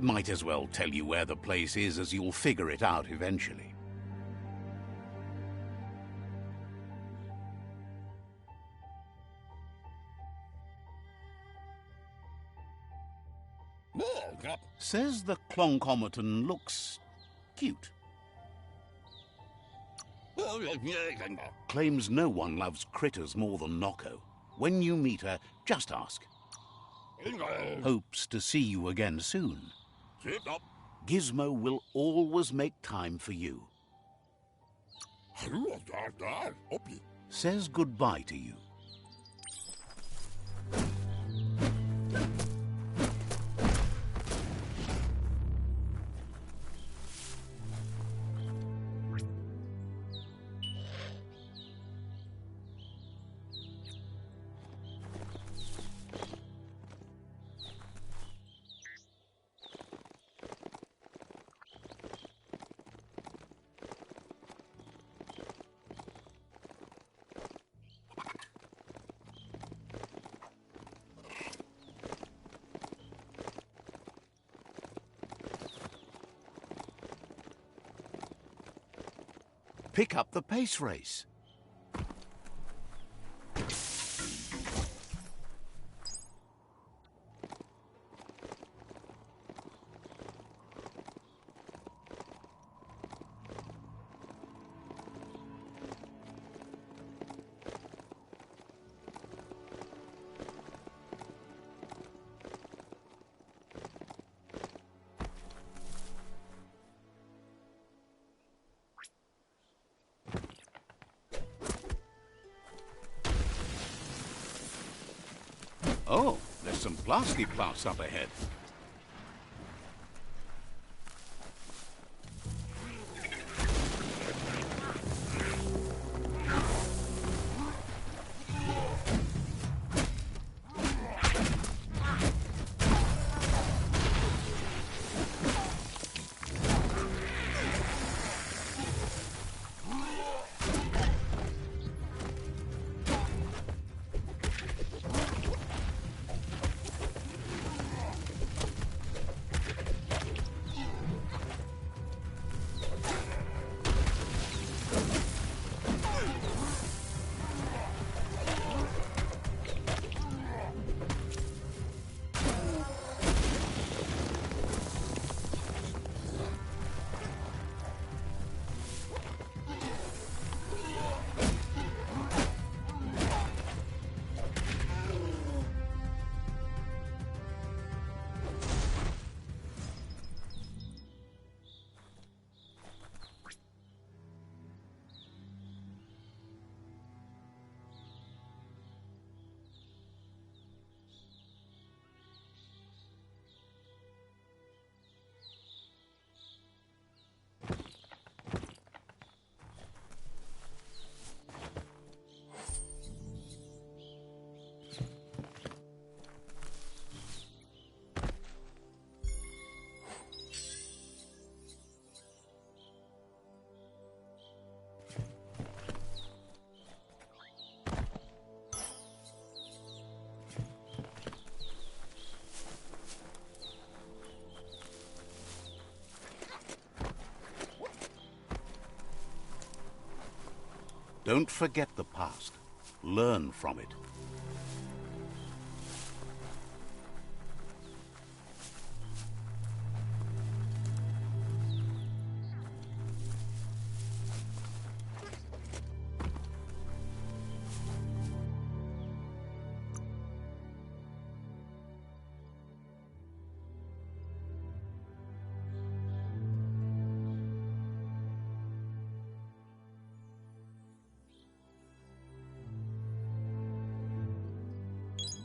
Might as well tell you where the place is, as you'll figure it out eventually. Says the Cloncomaton looks cute. Claims no one loves critters more than Nocco. When you meet her, just ask. Hopes to see you again soon. Gizmo will always make time for you. Says goodbye to you. pick up the pace race. Oh, there's some plastic plants up ahead. Don't forget the past. Learn from it.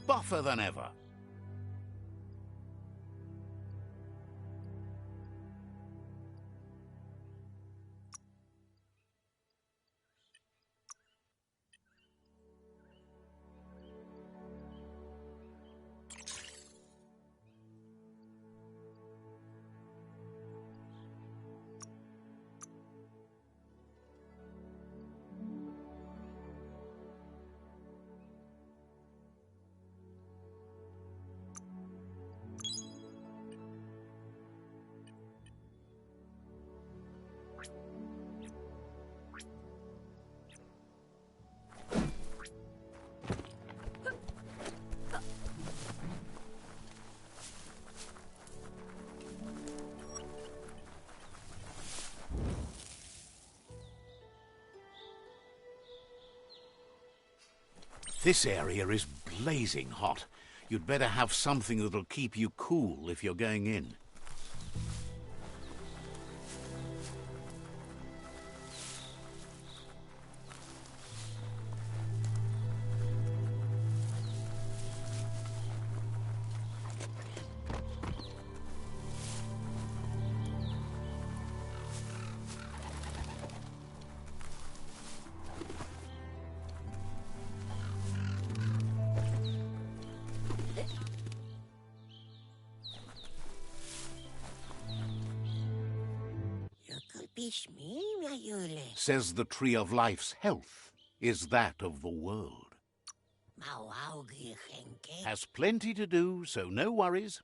Buffer than ever. This area is blazing hot. You'd better have something that'll keep you cool if you're going in. Says the Tree of Life's health is that of the world. Has plenty to do, so no worries.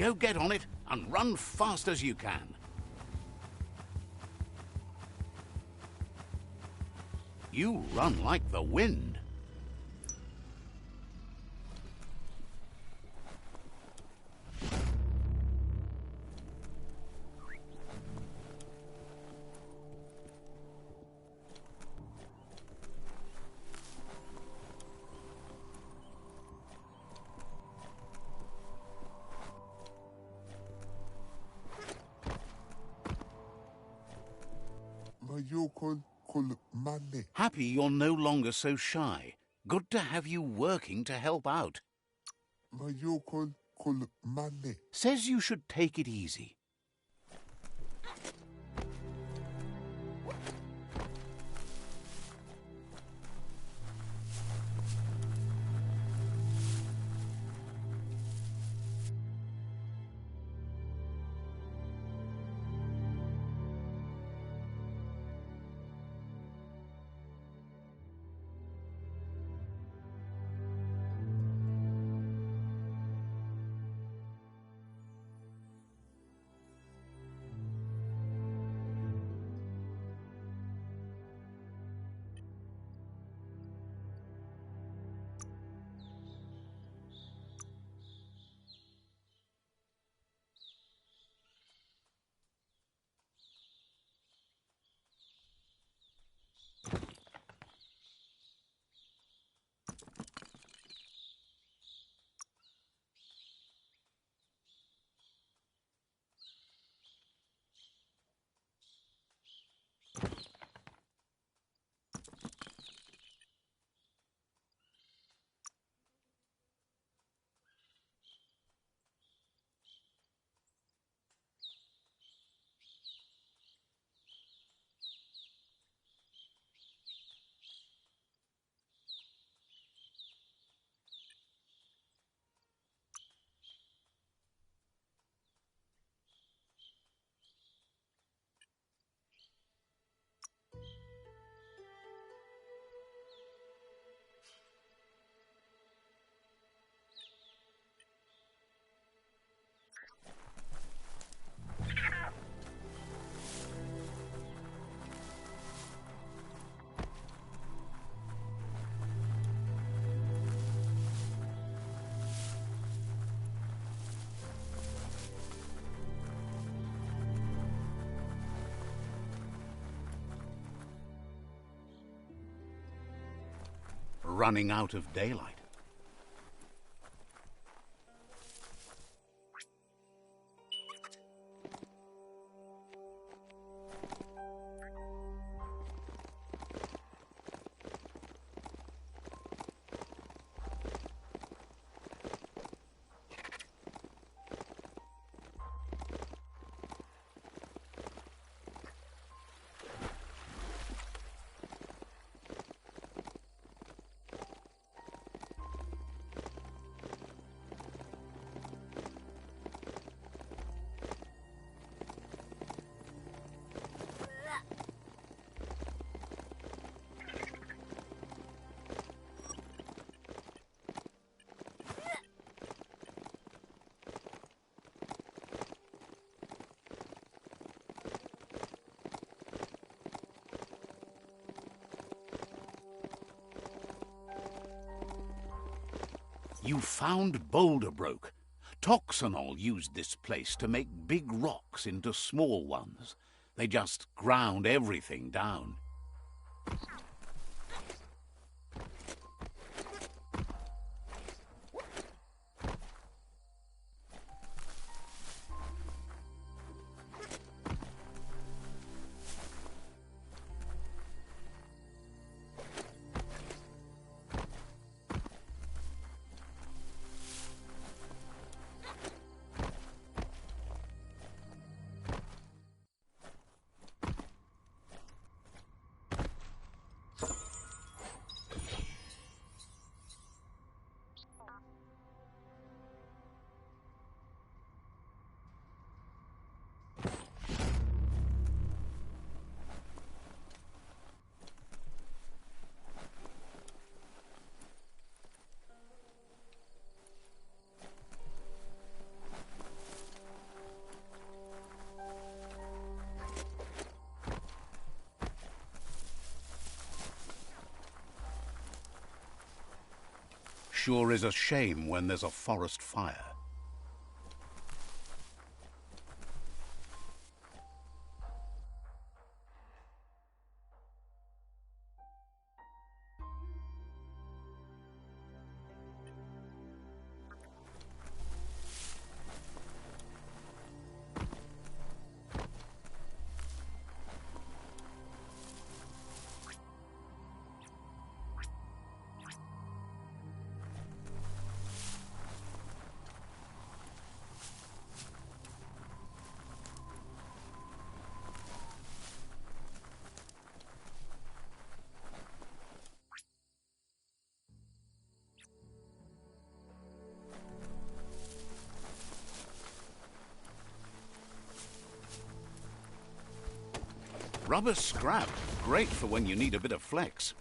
Go get on it and run fast as you can. You run like the wind. Happy you're no longer so shy. Good to have you working to help out. Says you should take it easy. Running out of daylight. You found Boulder Broke. Toxanol used this place to make big rocks into small ones. They just ground everything down. Sure is a shame when there's a forest fire. Rubber scrap. Great for when you need a bit of flex.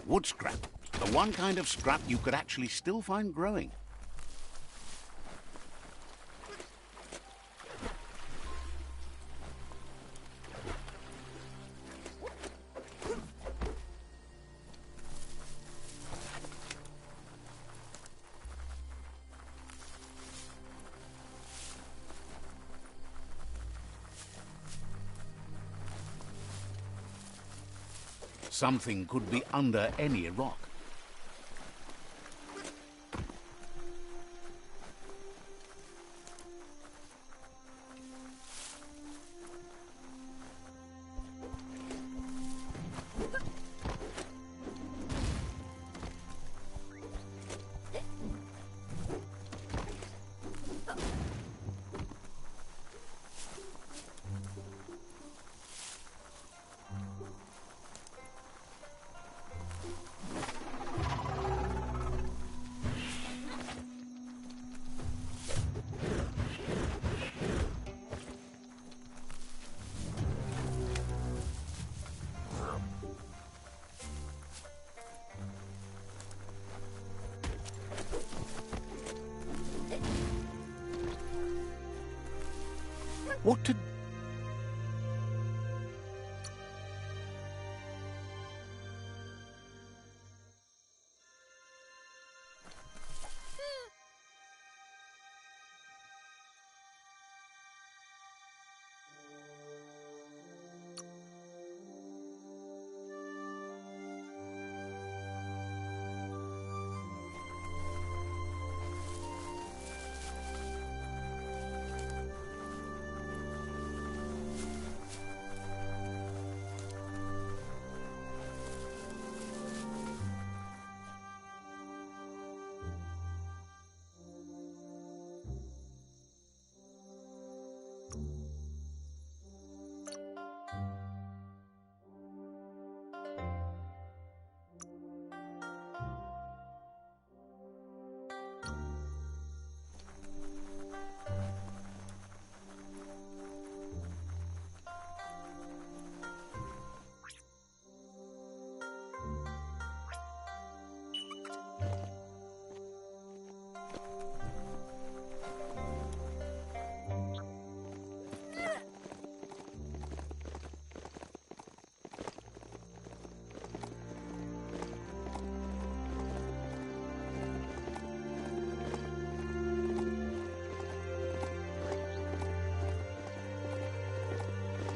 Wood scrap. The one kind of scrap you could actually still find growing. Something could be under any rock. What to...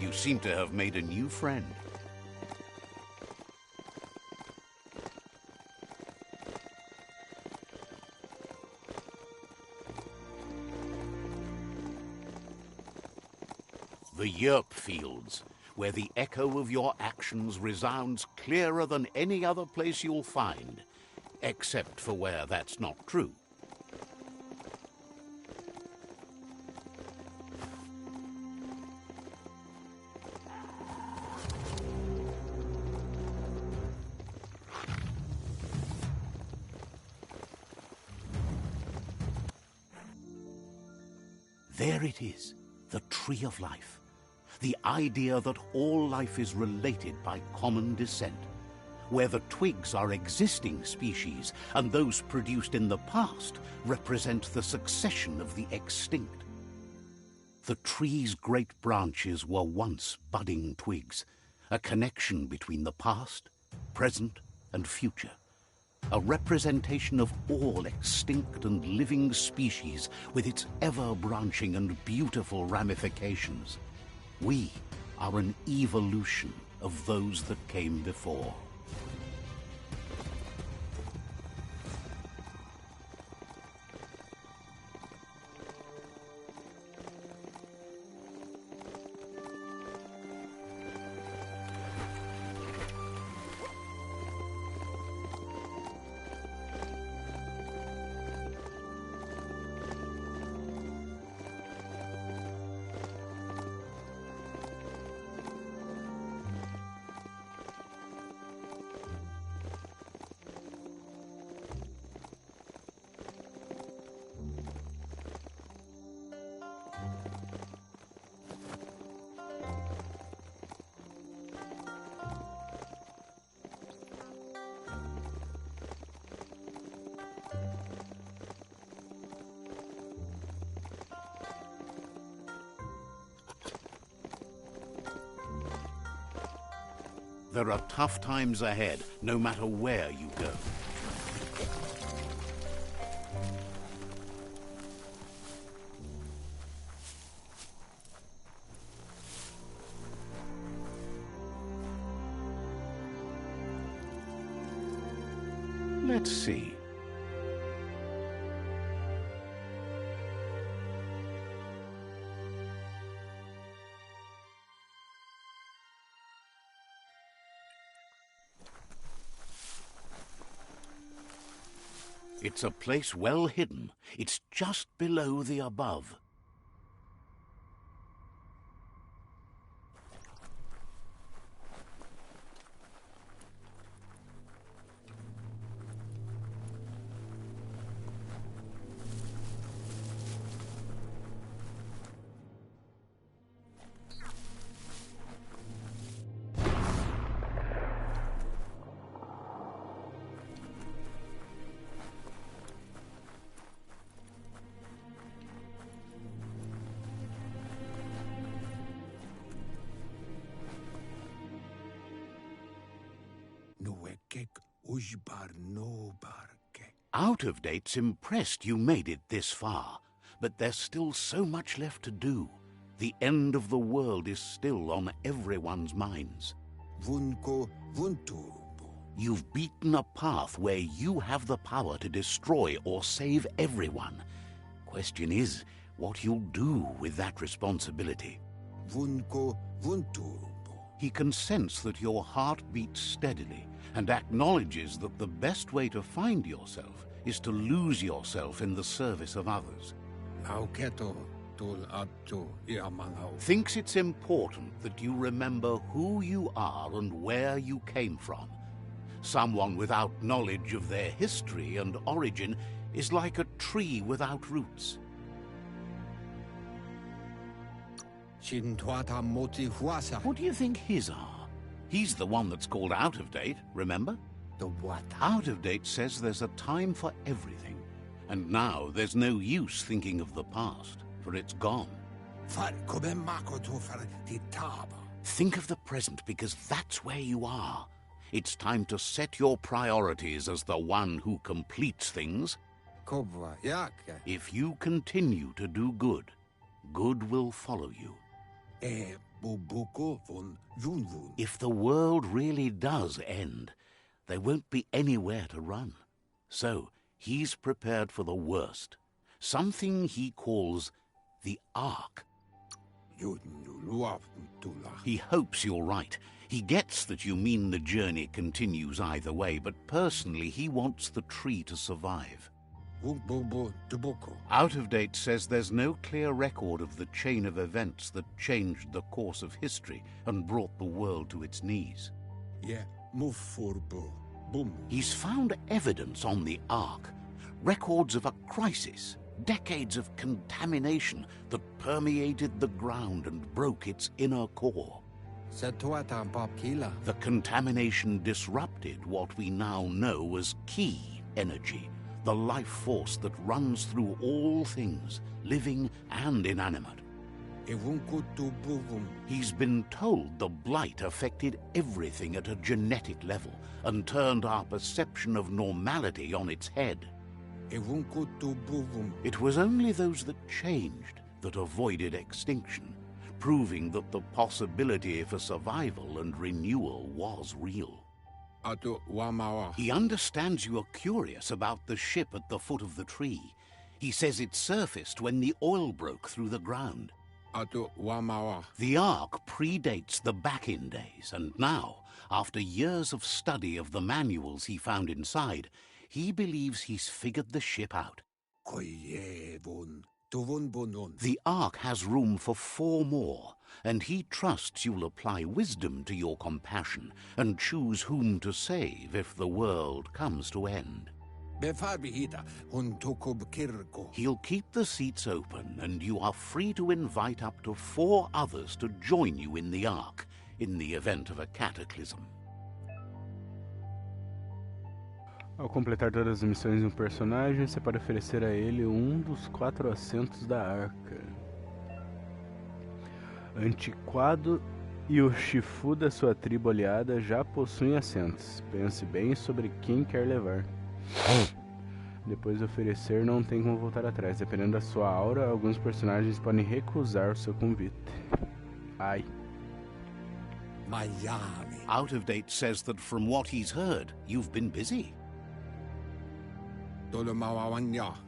You seem to have made a new friend. The Yerp Fields, where the echo of your actions resounds clearer than any other place you'll find, except for where that's not true. There it is, the Tree of Life. The idea that all life is related by common descent, where the twigs are existing species and those produced in the past represent the succession of the extinct. The tree's great branches were once budding twigs, a connection between the past, present, and future. A representation of all extinct and living species with its ever-branching and beautiful ramifications. We are an evolution of those that came before. There are tough times ahead, no matter where you go. Let's see. It's a place well hidden. It's just below the above. Out of Date's impressed you made it this far, but there's still so much left to do. The end of the world is still on everyone's minds. You've beaten a path where you have the power to destroy or save everyone. Question is, what you'll do with that responsibility. He can sense that your heart beats steadily and acknowledges that the best way to find yourself is to lose yourself in the service of others. Thinks it's important that you remember who you are and where you came from. Someone without knowledge of their history and origin is like a tree without roots. What do you think his are? He's the one that's called Out of Date, remember? The what? Out of Date says there's a time for everything. And now there's no use thinking of the past, for it's gone. Think of the present, because that's where you are. It's time to set your priorities as the one who completes things. If you continue to do good, good will follow you. If the world really does end, there won't be anywhere to run. So he's prepared for the worst, something he calls the Ark. He hopes you're right. He gets that you mean the journey continues either way, but personally he wants the tree to survive. Out of Date says there's no clear record of the chain of events that changed the course of history and brought the world to its knees. He's found evidence on the Ark, records of a crisis, decades of contamination that permeated the ground and broke its inner core. The contamination disrupted what we now know as key energy, the life force that runs through all things, living and inanimate. He's been told the blight affected everything at a genetic level and turned our perception of normality on its head. It was only those that changed that avoided extinction, proving that the possibility for survival and renewal was real. He understands you are curious about the ship at the foot of the tree. He says it surfaced when the oil broke through the ground. The Ark predates the back-in days, and now, after years of study of the manuals he found inside, he believes he's figured the ship out. The Ark has room for 4 more, and he trusts you'll apply wisdom to your compassion and choose whom to save if the world comes to end. He'll keep the seats open, and you are free to invite up to 4 others to join you in the Ark in the event of a cataclysm. Ao completar todas as missões de um personagem, você pode oferecer a ele um dos 4 assentos da arca. Antiquado e o Shifu da sua tribo aliada já possuem assentos. Pense bem sobre quem quer levar. Depois de oferecer, não tem como voltar atrás. Dependendo da sua aura, alguns personagens podem recusar o seu convite. Ai. Out of Date says that from what he's heard, you've been busy.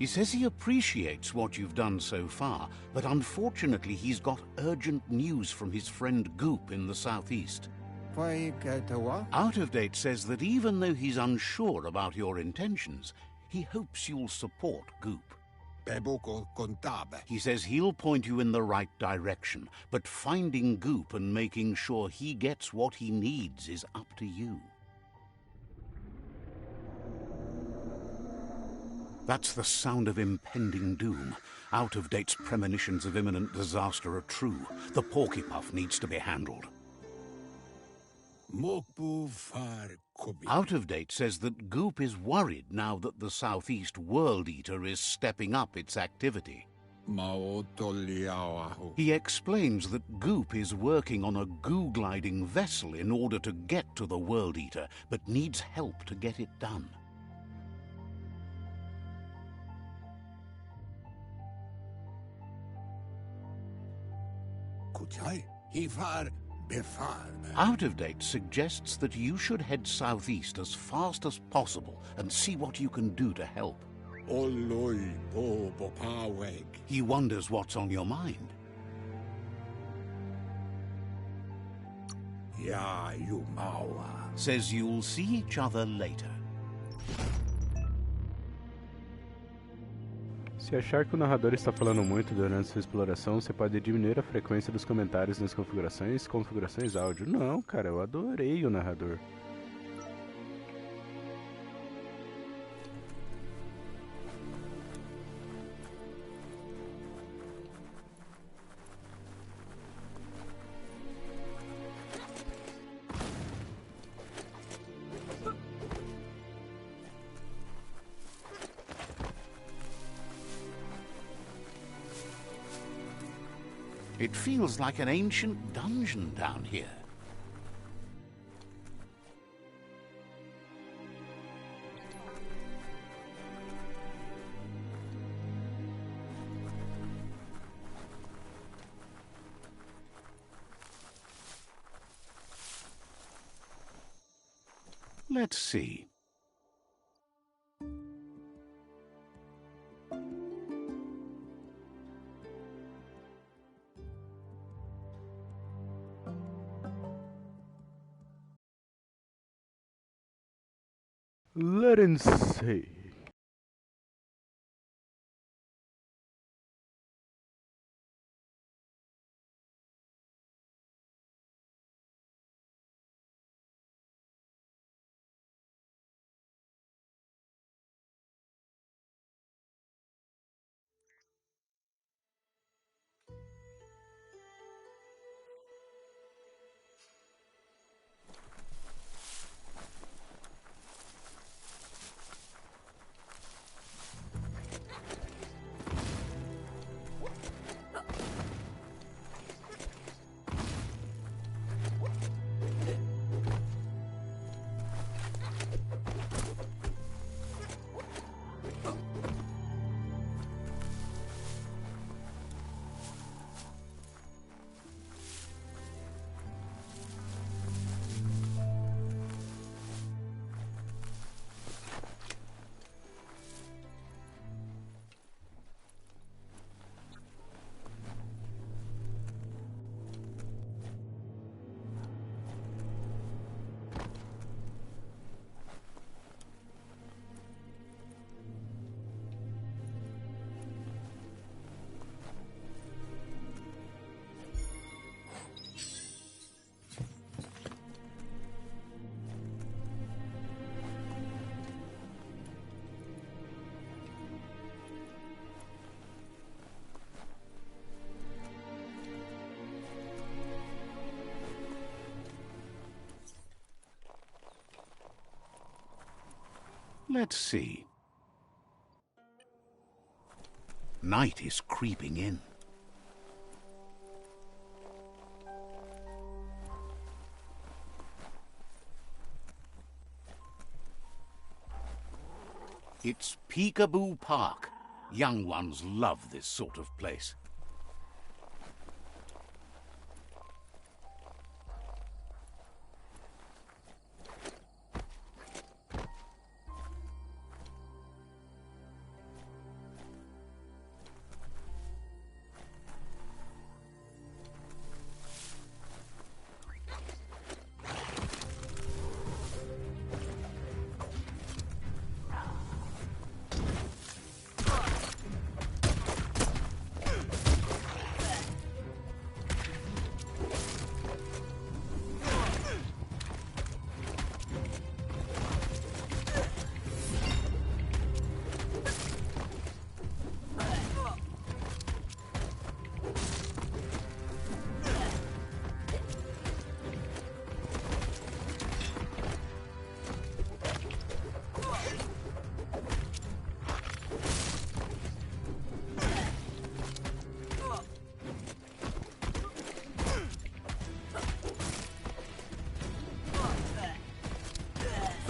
He says he appreciates what you've done so far, but unfortunately he's got urgent news from his friend Goop in the southeast. Out of Date says that even though he's unsure about your intentions, he hopes you'll support Goop. He says he'll point you in the right direction, but finding Goop and making sure he gets what he needs is up to you. That's the sound of impending doom. Out of Date's premonitions of imminent disaster are true. The Porkypuff needs to be handled. Out of Date says that Goop is worried now that the Southeast World Eater is stepping up its activity. He explains that Goop is working on a goo-gliding vessel in order to get to the World Eater, but needs help to get it done. Out of Date suggests that you should head southeast as fast as possible and see what you can do to help. He wonders what's on your mind. Says you'll see each other later. Se achar que o narrador está falando muito durante sua exploração, você pode diminuir a frequência dos comentários nas configurações áudio. Não, cara, eu adorei o narrador. It feels like an ancient dungeon down here. Let's see. Let and see. Let's see. Night is creeping in. It's Peekaboo Park. Young ones love this sort of place.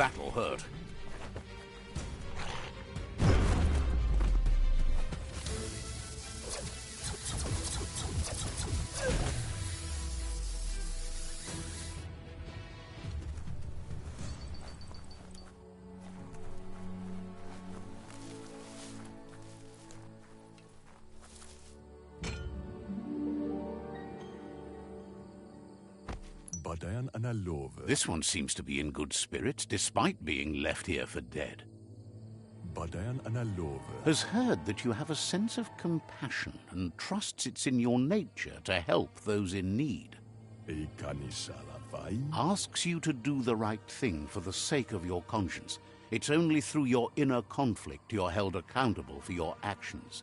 That'll hurt. This one seems to be in good spirits, despite being left here for dead. Has heard that you have a sense of compassion and trusts it's in your nature to help those in need. Asks you to do the right thing for the sake of your conscience. It's only through your inner conflict you're held accountable for your actions.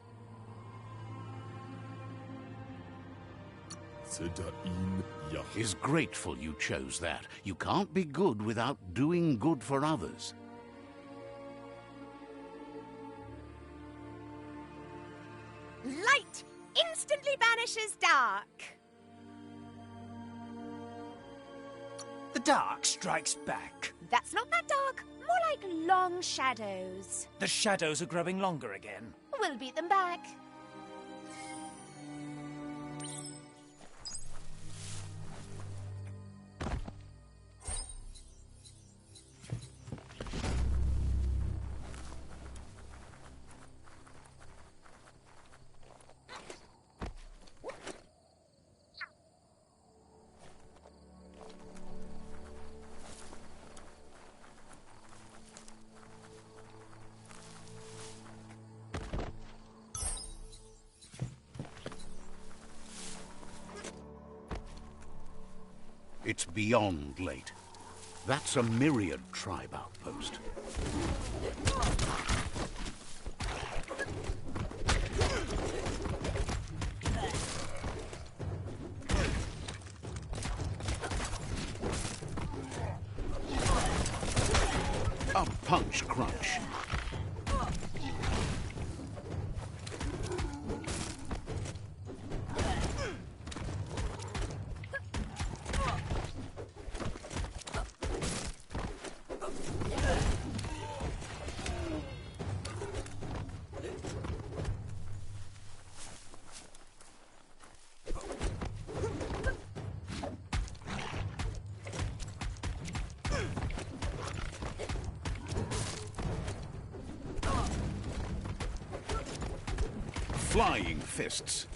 Is grateful you chose that. You can't be good without doing good for others. Light instantly banishes dark. The dark strikes back. That's not that dark, more like long shadows. The shadows are growing longer again. We'll beat them back. It's beyond late. That's a myriad tribe outpost. A punch crunch. Flying fists.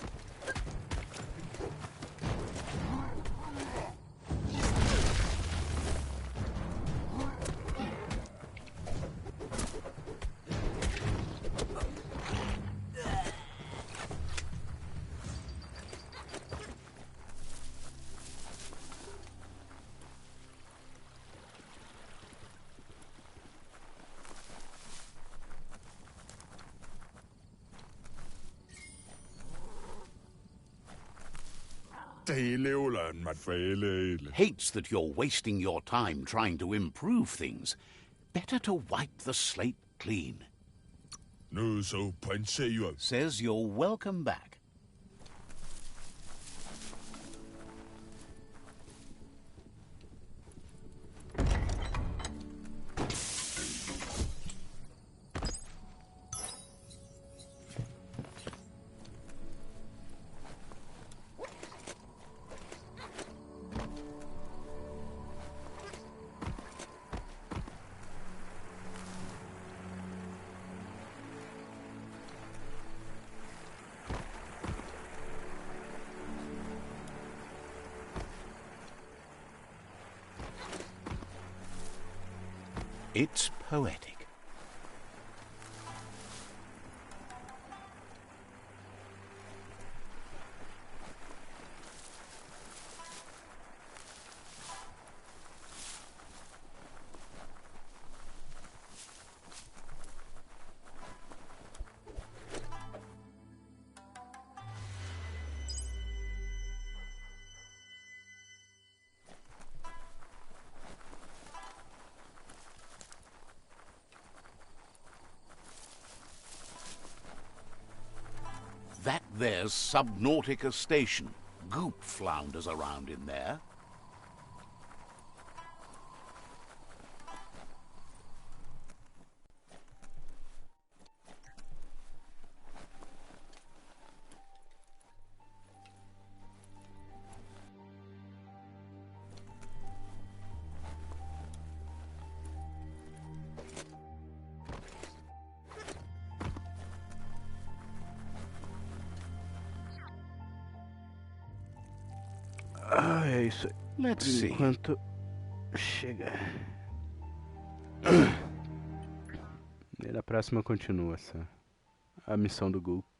Hates that you're wasting your time trying to improve things. Better to wipe the slate clean. Says you're welcome back. It's poetic. That there's Subnautica Station. Goop flounders around in there. É isso aí. Let's see. Enquanto chega. E na próxima continua a missão do Goop.